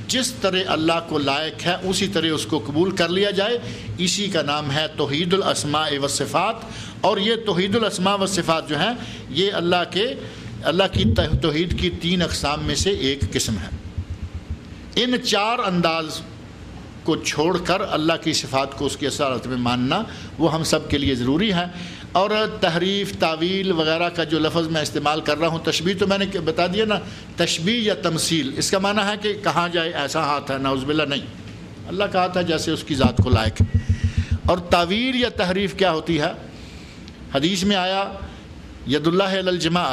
جس طرح اللہ کو لائق ہے اسی طرح اس کو قبول کر لیا جائے۔ اسی کا نام ہے توحید الاسماء والصفات۔ اور یہ توحید الاسماء والصفات جو ہیں یہ اللہ کی توحید کی 3 اقسام میں سے ایک قسم ہے۔ ان 4 انداز کو چھوڑ کر اللہ کی صفات کو اس کی اصالت میں ماننا وہ ہم سب کے لیے ضروری ہے۔ اور تحریف، تعویل وغیرہ کا جو لفظ میں استعمال کر رہا ہوں، تشبیہ تو میں نے بتا دیا نا، تشبیہ یا تمثیل، اس کا معنی ہے کہ کہا جائے ایسا ہاتھ ہے، نعوذ باللہ، نہیں، اللہ کا ہاتھ ہے جیسے اس کی ذات کو لائق ہے۔ اور تعویل یا تحریف کیا ہوتی ہے؟ حدیث میں آیا ید اللہ علی الجماع،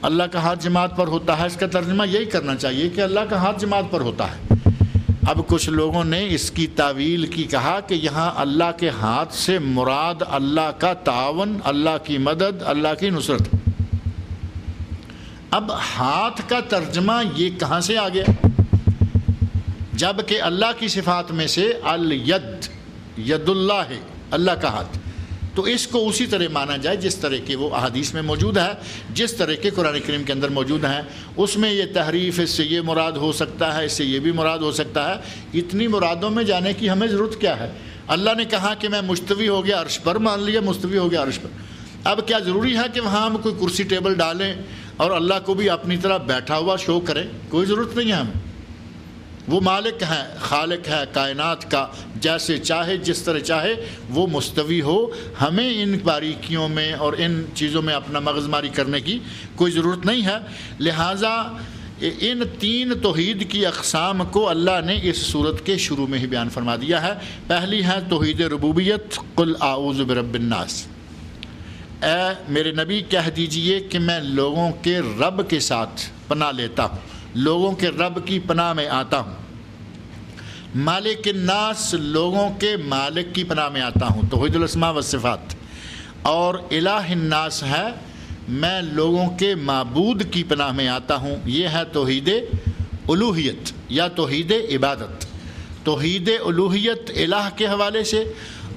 اللہ کا ہاتھ جماعت پر ہوتا ہے، اس کا ترجمہ یہی کرنا چاہیے کہ اللہ کا ہاتھ جماعت پر ہوتا ہے۔ اب کچھ لوگوں نے اس کی تعویل کی، کہا کہ یہاں اللہ کے ہاتھ سے مراد اللہ کا تعاون، اللہ کی مدد، اللہ کی نصرت۔ اب ہاتھ کا ترجمہ یہ کہاں سے آ گیا؟ جبکہ اللہ کی صفات میں سے الید، ید اللہ ہے، اللہ کا ہاتھ، تو اس کو اسی طرح مانا جائے جس طرح کہ وہ احادیث میں موجود ہے، جس طرح کے قرآن کریم کے اندر موجود ہیں۔ اس میں یہ تحریف، اس سے یہ مراد ہو سکتا ہے، اس سے یہ بھی مراد ہو سکتا ہے۔ اتنی مرادوں میں جانے کی ہمیں ضرورت کیا ہے؟ اللہ نے کہا کہ میں مستوی ہو گیا عرش پر، مان لیا مستوی ہو گیا عرش پر۔ اب کیا ضروری ہے کہ وہاں ہم کوئی کرسی ٹیبل ڈالیں اور اللہ کو بھی اپنی طرح بیٹھا ہوا شو کریں؟ کوئی ضرورت نہیں ہے ہمیں۔ وہ مالک ہے، خالق ہے کائنات کا، جیسے چاہے جس طرح چاہے وہ مستوی ہو۔ ہمیں ان باریکیوں میں اور ان چیزوں میں اپنا مغز ماری کرنے کی کوئی ضرورت نہیں ہے۔ لہٰذا ان 3 توحید کی اقسام کو اللہ نے اس صورت کے شروع میں ہی بیان فرما دیا ہے۔ پہلی ہے توحید ربوبیت، قل اعوذ برب الناس، اے میرے نبی کہہ دیجئے کہ میں لوگوں کے رب کے ساتھ پناہ لیتا ہوں، لوگوں کے رب کی پناہ میں آتا ہوں۔ مالک الناس، لوگوں کے مالک کی پناہ میں آتا ہوں، توحید الاسماء والصفات۔ اور الہ الناس ہے، میں لوگوں کے معبود کی پناہ میں آتا ہوں، یہ ہے توحید الوہیت یا توحید عبادت۔ توحید الوہیت الہ کے حوالے سے،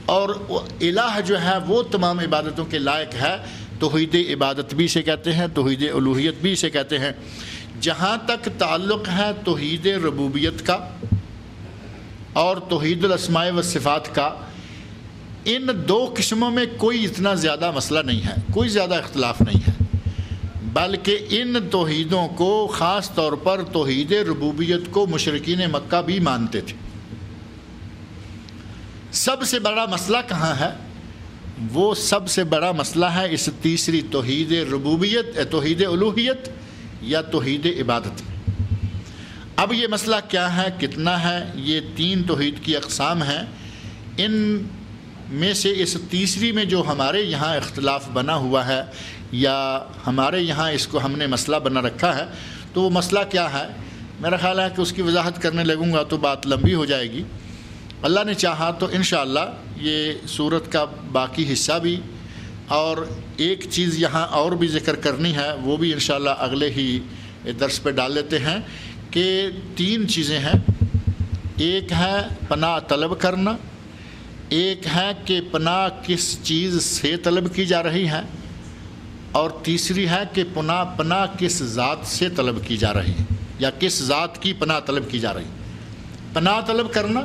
اور الہ جو ہے وہ تمام عبادتوں کے لائق ہے، توحید عبادت بھی اسے کہتے ہیں، توحید الوہیت بھی اسے کہتے ہیں۔ جہاں تک تعلق ہے توحید ربوبیت کا اور توحید الاسماء والصفات کا، ان 2 قسموں میں کوئی اتنا زیادہ مسئلہ نہیں ہے، کوئی زیادہ اختلاف نہیں ہے، بلکہ ان توحیدوں کو خاص طور پر توحید ربوبیت کو مشرکین مکہ بھی مانتے تھے۔ سب سے بڑا مسئلہ کہاں ہے؟ وہ سب سے بڑا مسئلہ ہے اس تیسری توحید ربوبیت، توحید الوہیت یا توحید عبادت میں۔ اب یہ مسئلہ کیا ہے، کتنا ہے؟ یہ 3 توحید کی اقسام ہیں۔ ان میں سے اس تیسری میں جو ہمارے یہاں اختلاف بنا ہوا ہے یا ہمارے یہاں اس کو ہم نے مسئلہ بنا رکھا ہے، تو وہ مسئلہ کیا ہے؟ میرا خیال ہے کہ اس کی وضاحت کرنے لگوں گا تو بات لمبی ہو جائے گی۔ اللہ نے چاہا تو انشاءاللہ یہ سورت کا باقی حصہ بھی، اور ایک چیز یہاں اور بھی ذکر کرنی ہے، وہ بھی انشاءاللہ اگلے ہی درس پہ ڈال لیتے ہیں، کہ 3 چیزیں ہیں۔ ایک ہے پناہ طلب کرنا، ایک ہے کہ پناہ کس چیز سے طلب کی جا رہی ہے، اور تیسری ہے کہ پناہ کس ذات سے طلب کی جا رہی ہے یا کس ذات کی پناہ طلب کی جا رہی ہے۔ پناہ طلب کرنا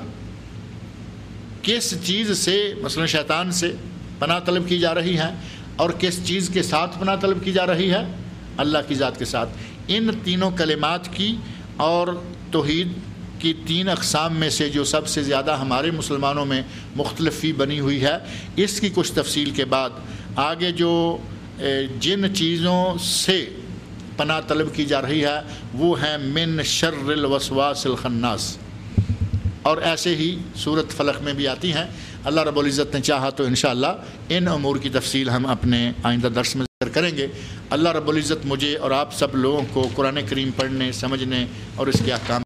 کس چیز سے، مثلا شیطان سے پناہ طلب کی جا رہی ہے، اور کس چیز کے ساتھ پناہ طلب کی جا رہی ہے؟ اللہ کی ذات کے ساتھ۔ ان تینوں کلمات کی اور توحید کی 3 اقسام میں سے جو سب سے زیادہ ہمارے مسلمانوں میں مختلف فی بنی ہوئی ہے، اس کی کچھ تفصیل کے بعد آگے جو جن چیزوں سے پناہ طلب کی جا رہی ہے وہ ہیں من شر الوسواس الخناس، اور ایسے ہی سورۃ فلق میں بھی آتی ہیں۔ اللہ رب العزت نے چاہا تو انشاءاللہ ان امور کی تفصیل ہم اپنے آئندہ درس میں ذکر کریں گے۔ اللہ رب العزت مجھے اور آپ سب لوگوں کو قرآن کریم پڑھنے، سمجھنے اور اس کے احکام